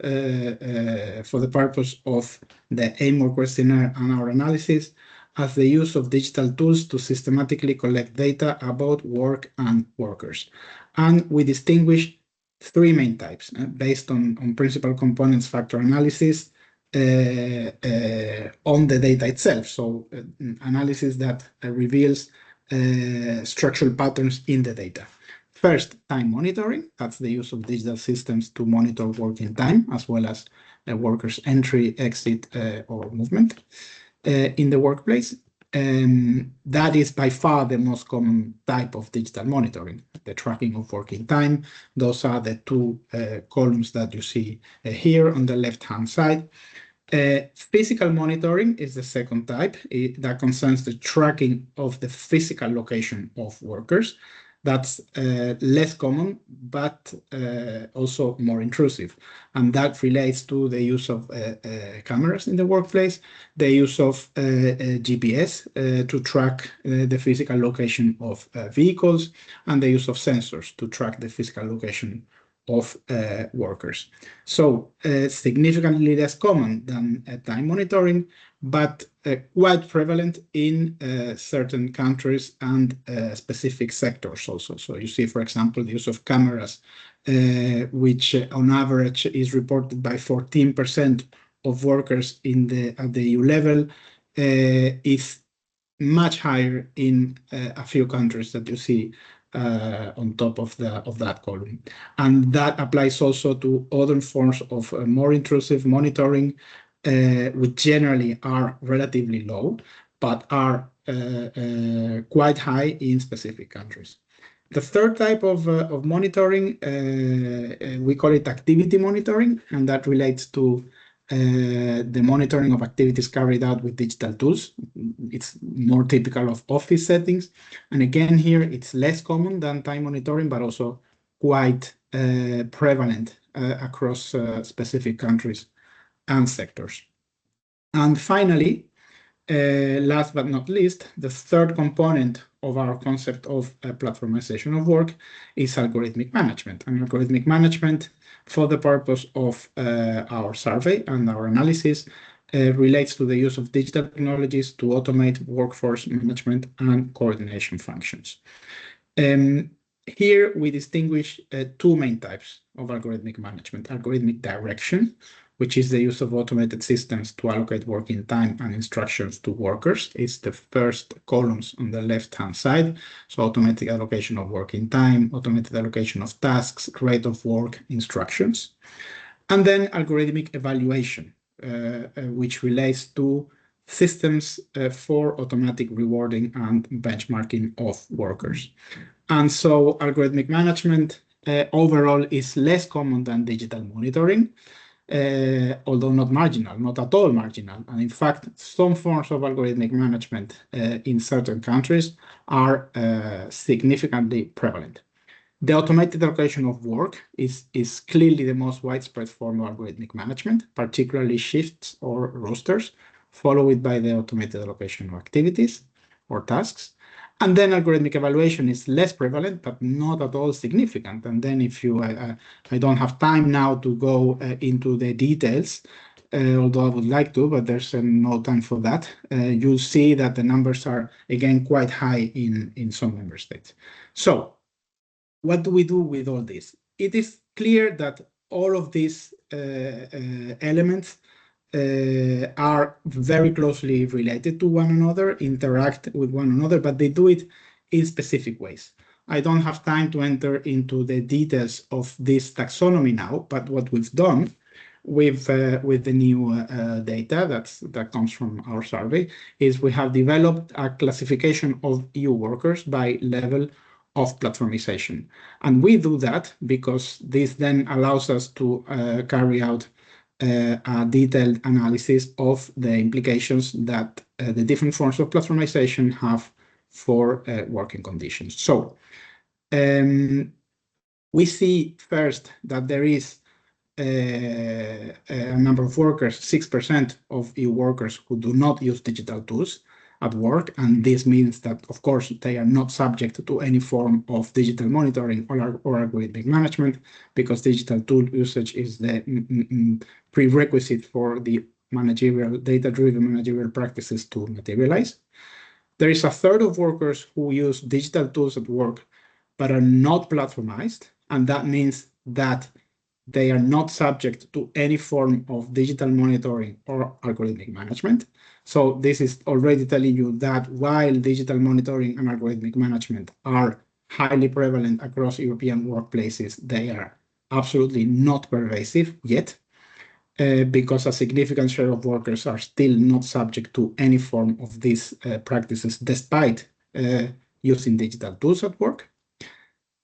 for the purpose of the AIMWork questionnaire and our analysis as the use of digital tools to systematically collect data about work and workers. And we distinguish three main types based on principal components factor analysis on the data itself. So analysis that reveals structural patterns in the data. First, time monitoring. That's the use of digital systems to monitor working time, as well as workers' entry, exit, or movement in the workplace. That is by far the most common type of digital monitoring, the tracking of working time. Those are the two columns that you see here on the left-hand side. Physical monitoring is the second type that concerns the tracking of the physical location of workers. That's less common, but also more intrusive. And that relates to the use of cameras in the workplace, the use of GPS to track the physical location of vehicles, and the use of sensors to track the physical location of workers. So significantly less common than time monitoring, but quite prevalent in certain countries and specific sectors also. So you see, for example, the use of cameras, which on average is reported by 14% of workers at the EU level, is much higher in a few countries that you see on top of that column. And that applies also to other forms of more intrusive monitoring, which generally are relatively low, but are quite high in specific countries. The third type of monitoring, we call it activity monitoring, and that relates to the monitoring of activities carried out with digital tools. It's more typical of office settings. And again, here it's less common than time monitoring, but also quite prevalent across specific countries and sectors. And finally, last but not least, the third component of our concept of platformization of work is algorithmic management. And algorithmic management, for the purpose of our survey and our analysis, relates to the use of digital technologies to automate workforce management and coordination functions. Here we distinguish two main types of algorithmic management: algorithmic direction, which is the use of automated systems to allocate working time and instructions to workers. It's the first columns on the left-hand side. So automatic allocation of working time, automated allocation of tasks, rate of work, instructions. And then algorithmic evaluation, which relates to systems for automatic rewarding and benchmarking of workers. And so algorithmic management overall is less common than digital monitoring, although not marginal, not at all marginal. And in fact, some forms of algorithmic management in certain countries are significantly prevalent. The automated allocation of work is clearly the most widespread form of algorithmic management, particularly shifts or rosters followed by the automated allocation of activities or tasks. And then algorithmic evaluation is less prevalent, but not at all significant. And then if you, I don't have time now to go into the details, although I would like to, but there's no time for that. You'll see that the numbers are, again, quite high in some member states. So what do we do with all this? It is clear that all of these elements are very closely related to one another, interact with one another, but they do it in specific ways. I don't have time to enter into the details of this taxonomy now, but what we've done with the new data that comes from our survey is we have developed a classification of EU workers by level of platformization. And we do that because this then allows us to carry out a detailed analysis of the implications that the different forms of platformization have for working conditions. So we see first that there is a number of workers, 6% of EU workers who do not use digital tools at work, and this means that, of course, they are not subject to any form of digital monitoring or algorithmic management, because digital tool usage is the prerequisite for the managerial, data-driven managerial practices to materialize. There is a third of workers who use digital tools at work but are not platformized, and that means that they are not subject to any form of digital monitoring or algorithmic management. So this is already telling you that while digital monitoring and algorithmic management are highly prevalent across European workplaces, they are absolutely not pervasive yet, because a significant share of workers are still not subject to any form of these practices, despite using digital tools at work.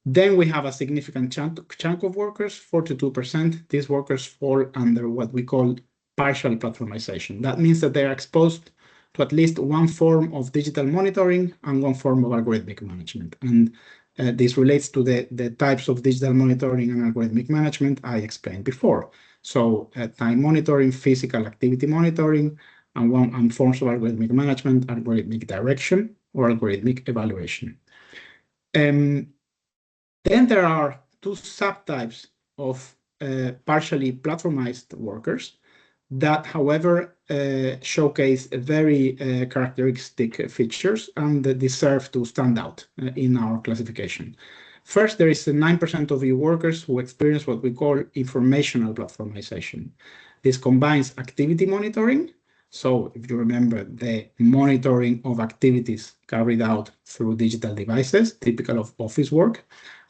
Then we have a significant chunk of workers, 42%. These workers fall under what we call partial platformization. That means that they are exposed to at least one form of digital monitoring and one form of algorithmic management. And this relates to the types of digital monitoring and algorithmic management I explained before. So time monitoring, physical activity monitoring, and forms of algorithmic management, algorithmic direction, or algorithmic evaluation. Then there are two subtypes of partially platformized workers that, however, showcase very characteristic features and deserve to stand out in our classification. First, there is 9% of EU workers who experience what we call informational platformization. This combines activity monitoring. So if you remember, the monitoring of activities carried out through digital devices, typical of office work,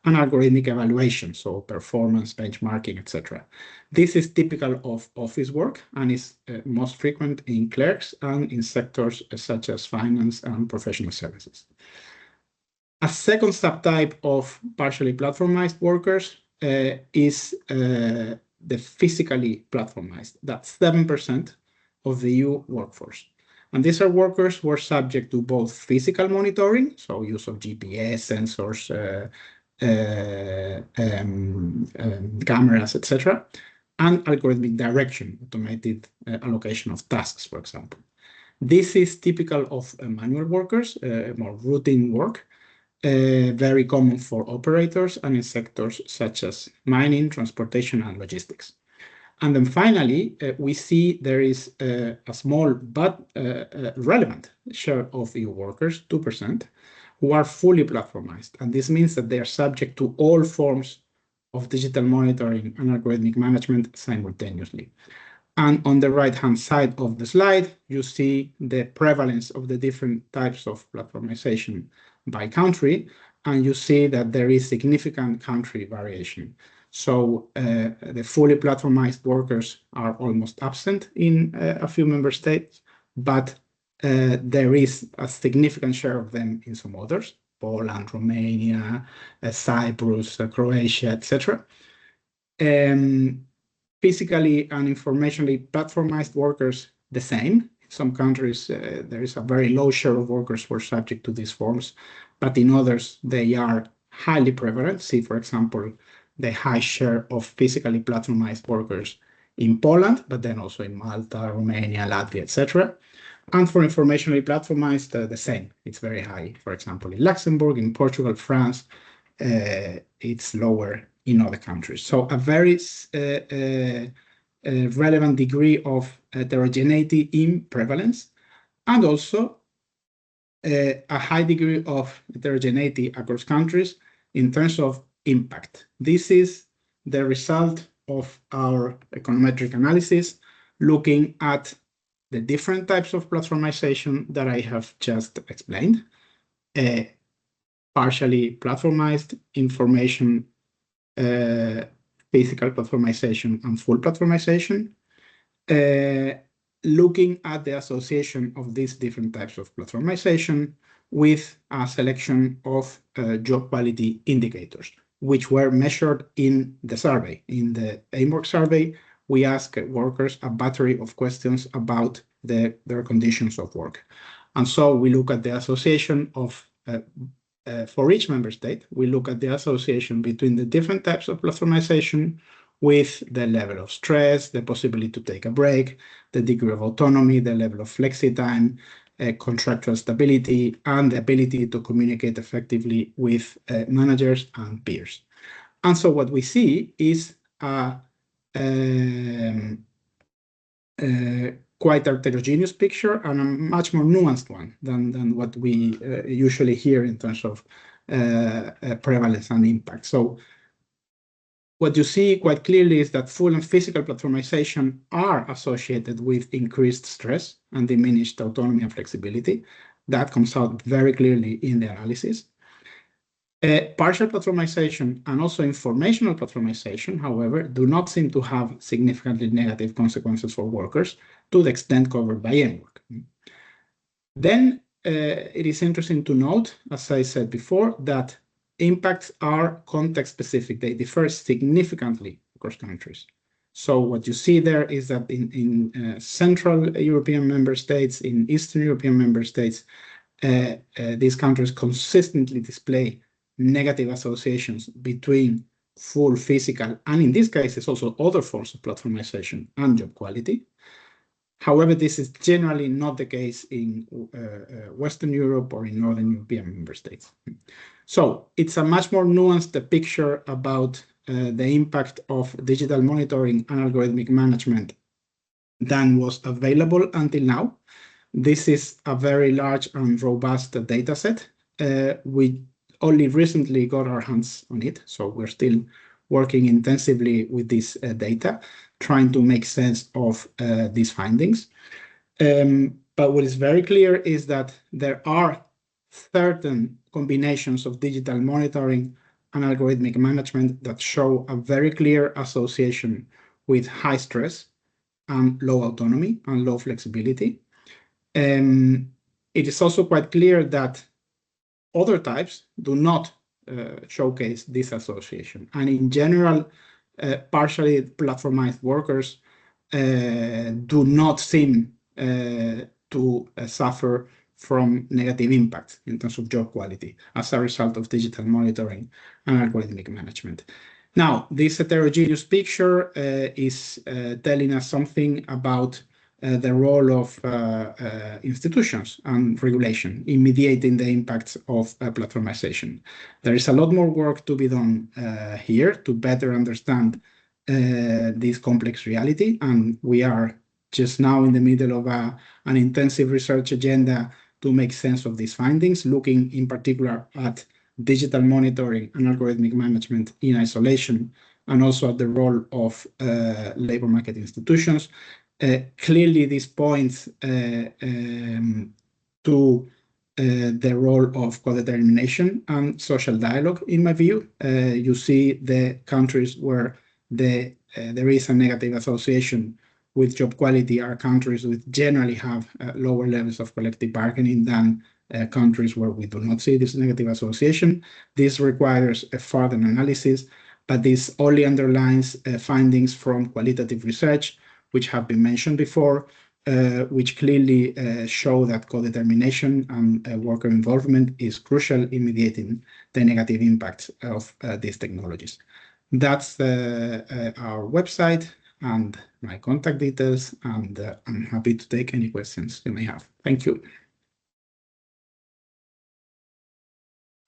and algorithmic evaluation, so performance, benchmarking, etc. This is typical of office work and is most frequent in clerks and in sectors such as finance and professional services. A second subtype of partially platformized workers is the physically platformized. That's 7% of the EU workforce. And these are workers who are subject to both physical monitoring, so use of GPS, sensors, cameras, etc., and algorithmic direction, automated allocation of tasks, for example. This is typical of manual workers, more routine work, very common for operators and in sectors such as mining, transportation, and logistics. And then finally, we see there is a small but relevant share of EU workers, 2%, who are fully platformized. And this means that they are subject to all forms of digital monitoring and algorithmic management simultaneously. And on the right-hand side of the slide, you see the prevalence of the different types of platformization by country, and you see that there is significant country variation. So the fully platformized workers are almost absent in a few member states, but there is a significant share of them in some others, Poland, Romania, Cyprus, Croatia, etc. Physically and informationally platformized workers, the same. In some countries, there is a very low share of workers who are subject to these forms, but in others, they are highly prevalent. See, for example, the high share of physically platformized workers in Poland, but then also in Malta, Romania, Latvia, etc. And for informationally platformized, the same. It's very high, for example, in Luxembourg, in Portugal, France. It's lower in other countries. So a very relevant degree of heterogeneity in prevalence, and also a high degree of heterogeneity across countries in terms of impact. This is the result of our econometric analysis, looking at the different types of platformization that I have just explained. Partially platformized, information, physical platformization, and full platformization. Looking at the association of these different types of platformization with a selection of job quality indicators, which were measured in the survey. In the AIMWork survey, we asked workers a battery of questions about their conditions of work. And so we look at the association of, for each member state, we look at the association between the different types of platformization with the level of stress, the possibility to take a break, the degree of autonomy, the level of flexi time, contractual stability, and the ability to communicate effectively with managers and peers. And so what we see is quite a heterogeneous picture and a much more nuanced one than what we usually hear in terms of prevalence and impact. So what you see quite clearly is that full and physical platformization are associated with increased stress and diminished autonomy and flexibility. That comes out very clearly in the analysis. Partial platformization and also informational platformization, however, do not seem to have significantly negative consequences for workers to the extent covered by AIMWork. Then it is interesting to note, as I said before, that impacts are context-specific. They differ significantly across countries. So what you see there is that in Central European member states, in Eastern European member states, these countries consistently display negative associations between full physical, and in these cases also other forms of platformization and job quality. However, this is generally not the case in Western Europe or in Northern European member states. So it's a much more nuanced picture about the impact of digital monitoring and algorithmic management than was available until now. This is a very large and robust data set. We only recently got our hands on it, so we're still working intensively with this data, trying to make sense of these findings. But what is very clear is that there are certain combinations of digital monitoring and algorithmic management that show a very clear association with high stress and low autonomy and low flexibility. It is also quite clear that other types do not showcase this association. And in general, partially platformized workers do not seem to suffer from negative impacts in terms of job quality as a result of digital monitoring and algorithmic management. Now, this heterogeneous picture is telling us something about the role of institutions and regulation in mediating the impacts of platformization. There is a lot more work to be done here to better understand this complex reality, and we are just now in the middle of an intensive research agenda to make sense of these findings, looking in particular at digital monitoring and algorithmic management in isolation, and also at the role of labor market institutions. Clearly, this points to the role of co-determination and social dialogue, in my view. You see the countries where there is a negative association with job quality are countries which generally have lower levels of collective bargaining than countries where we do not see this negative association. This requires a further analysis, but this only underlines findings from qualitative research, which have been mentioned before, which clearly show that co-determination and worker involvement is crucial in mediating the negative impacts of these technologies. That's our website. and my contact details, and I'm happy to take any questions you may have. Thank you.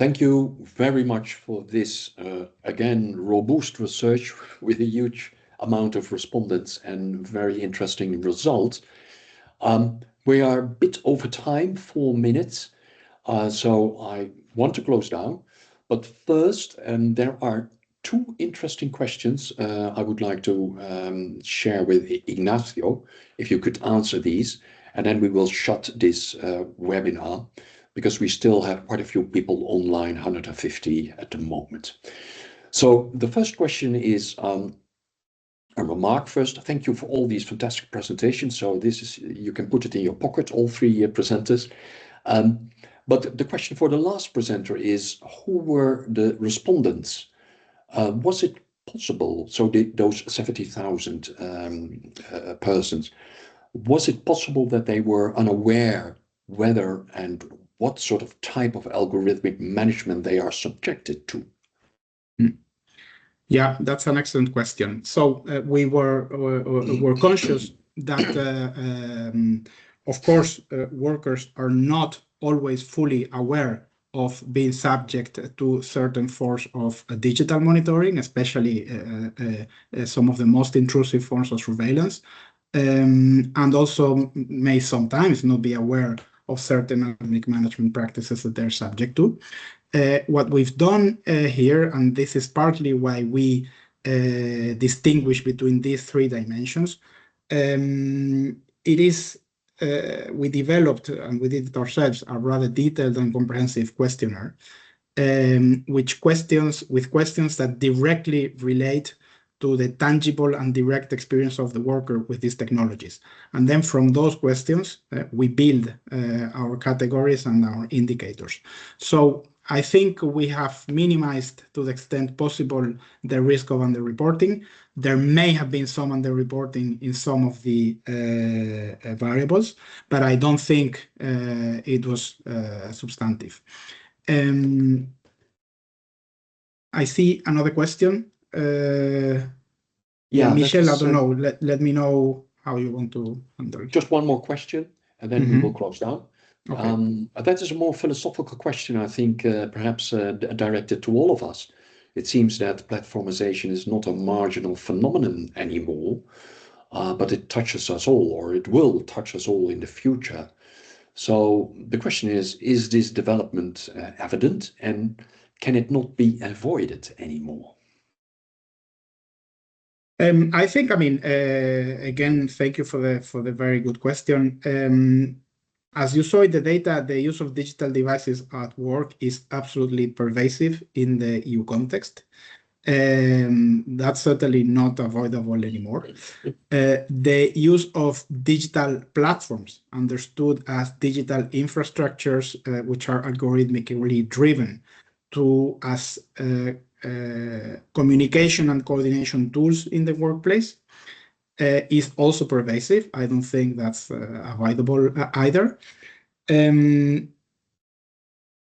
Thank you very much for this, again, robust research with a huge amount of respondents and very interesting results. We are a bit over time, 4 minutes, so I want to close down. But first, there are 2 interesting questions I would like to share with Ignacio, if you could answer these, and then we will shut this webinar, because we still have quite a few people online, 150 at the moment. So the first question is a remark first. Thank you for all these fantastic presentations. So this is, you can put it in your pocket, all 3 presenters. But the question for the last presenter is, who were the respondents? Was it possible, so those 70,000 persons, was it possible that they were unaware whether and what sort of type of algorithmic management they are subjected to? Yeah, that's an excellent question. So we were conscious that, of course, workers are not always fully aware of being subject to certain forms of digital monitoring, especially some of the most intrusive forms of surveillance, and also may sometimes not be aware of certain algorithmic management practices that they're subject to. What we've done here, and this is partly why we distinguish between these 3 dimensions, it is we developed, and we did it ourselves, a rather detailed and comprehensive questionnaire, with questions that directly relate to the tangible and direct experience of the worker with these technologies. And then from those questions, we build our categories and our indicators. So I think we have minimized to the extent possible the risk of underreporting. There may have been some underreporting in some of the variables, but I don't think it was substantive. I see another question. Yeah, Michelle, I don't know. Let me know how you want to handle it. Just one more question, and then we will close down. Okay. That is a more philosophical question, I think, perhaps directed to all of us. It seems that platformization is not a marginal phenomenon anymore, but it touches us all, or it will touch us all in the future. So the question is this development evident, and can it not be avoided anymore? I think, again, thank you for the very good question. As you saw in the data, the use of digital devices at work is absolutely pervasive in the EU context. That's certainly not avoidable anymore. The use of digital platforms, understood as digital infrastructures, which are algorithmically driven as communication and coordination tools in the workplace, is also pervasive. I don't think that's avoidable either. And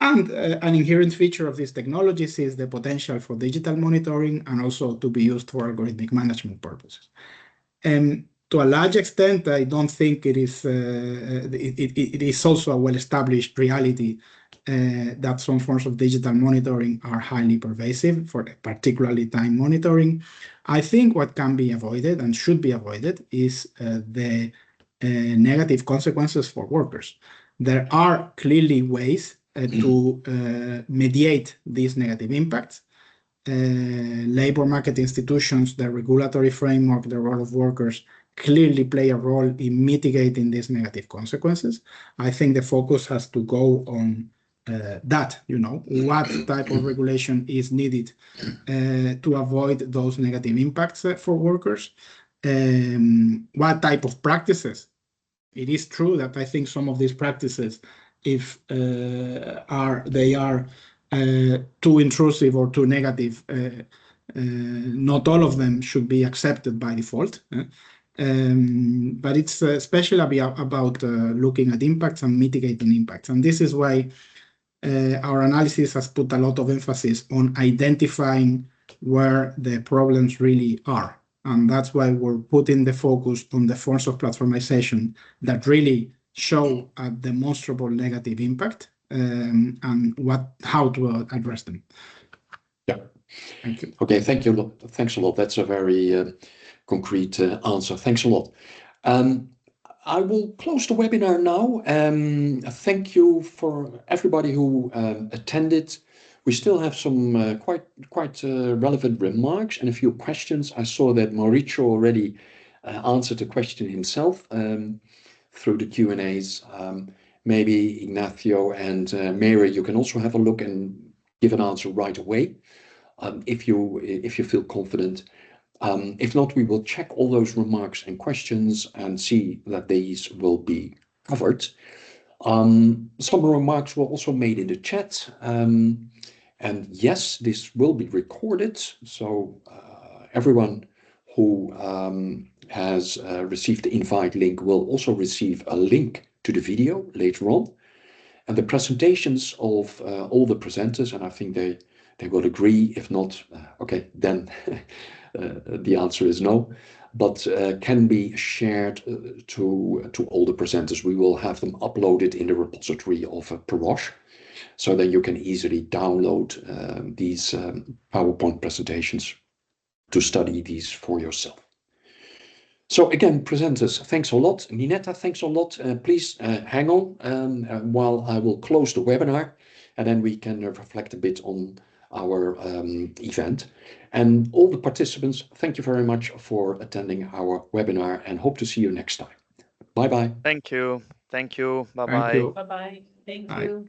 an inherent feature of these technologies is the potential for digital monitoring and also to be used for algorithmic management purposes. To a large extent, I don't think it is. It is also a well-established reality that some forms of digital monitoring are highly pervasive, for particularly time monitoring. I think what can be avoided and should be avoided is the negative consequences for workers. There are clearly ways to mediate these negative impacts. Labor market institutions, the regulatory framework, the role of workers clearly play a role in mitigating these negative consequences. I think the focus has to go on that, what type of regulation is needed to avoid those negative impacts for workers, what type of practices. It is true that I think some of these practices, if they are too intrusive or too negative, not all of them should be accepted by default. But it's especially about looking at impacts and mitigating impacts. And this is why our analysis has put a lot of emphasis on identifying where the problems really are. And that's why we're putting the focus on the forms of platformization that really show a demonstrable negative impact and how to address them. Yeah. Thank you. Okay, thank you. Thanks a lot. That's a very concrete answer. Thanks a lot. I will close the webinar now. Thank you for everybody who attended. We still have some quite relevant remarks and a few questions. I saw that Mauricio already answered the question himself through the Q&As. Maybe Ignacio and Mary, you can also have a look and give an answer right away if you feel confident. If not, we will check all those remarks and questions and see that these will be covered. Some remarks were also made in the chat. And yes, this will be recorded. So everyone who has received the invite link will also receive a link to the video later on. And the presentations of all the presenters, and I think they will agree. If not, okay, then the answer is no, but can be shared to all the presenters. We will have them uploaded in the repository of PEROSH, so that you can easily download these PowerPoint presentations to study these for yourself. So again, presenters, thanks a lot. Ninetta, thanks a lot. Please hang on while I will close the webinar, and then we can reflect a bit on our event. And all the participants, thank you very much for attending our webinar, and hope to see you next time. Bye-bye. Thank you. Thank you. Bye-bye. Thank you. Bye-bye. Thank Bye. you.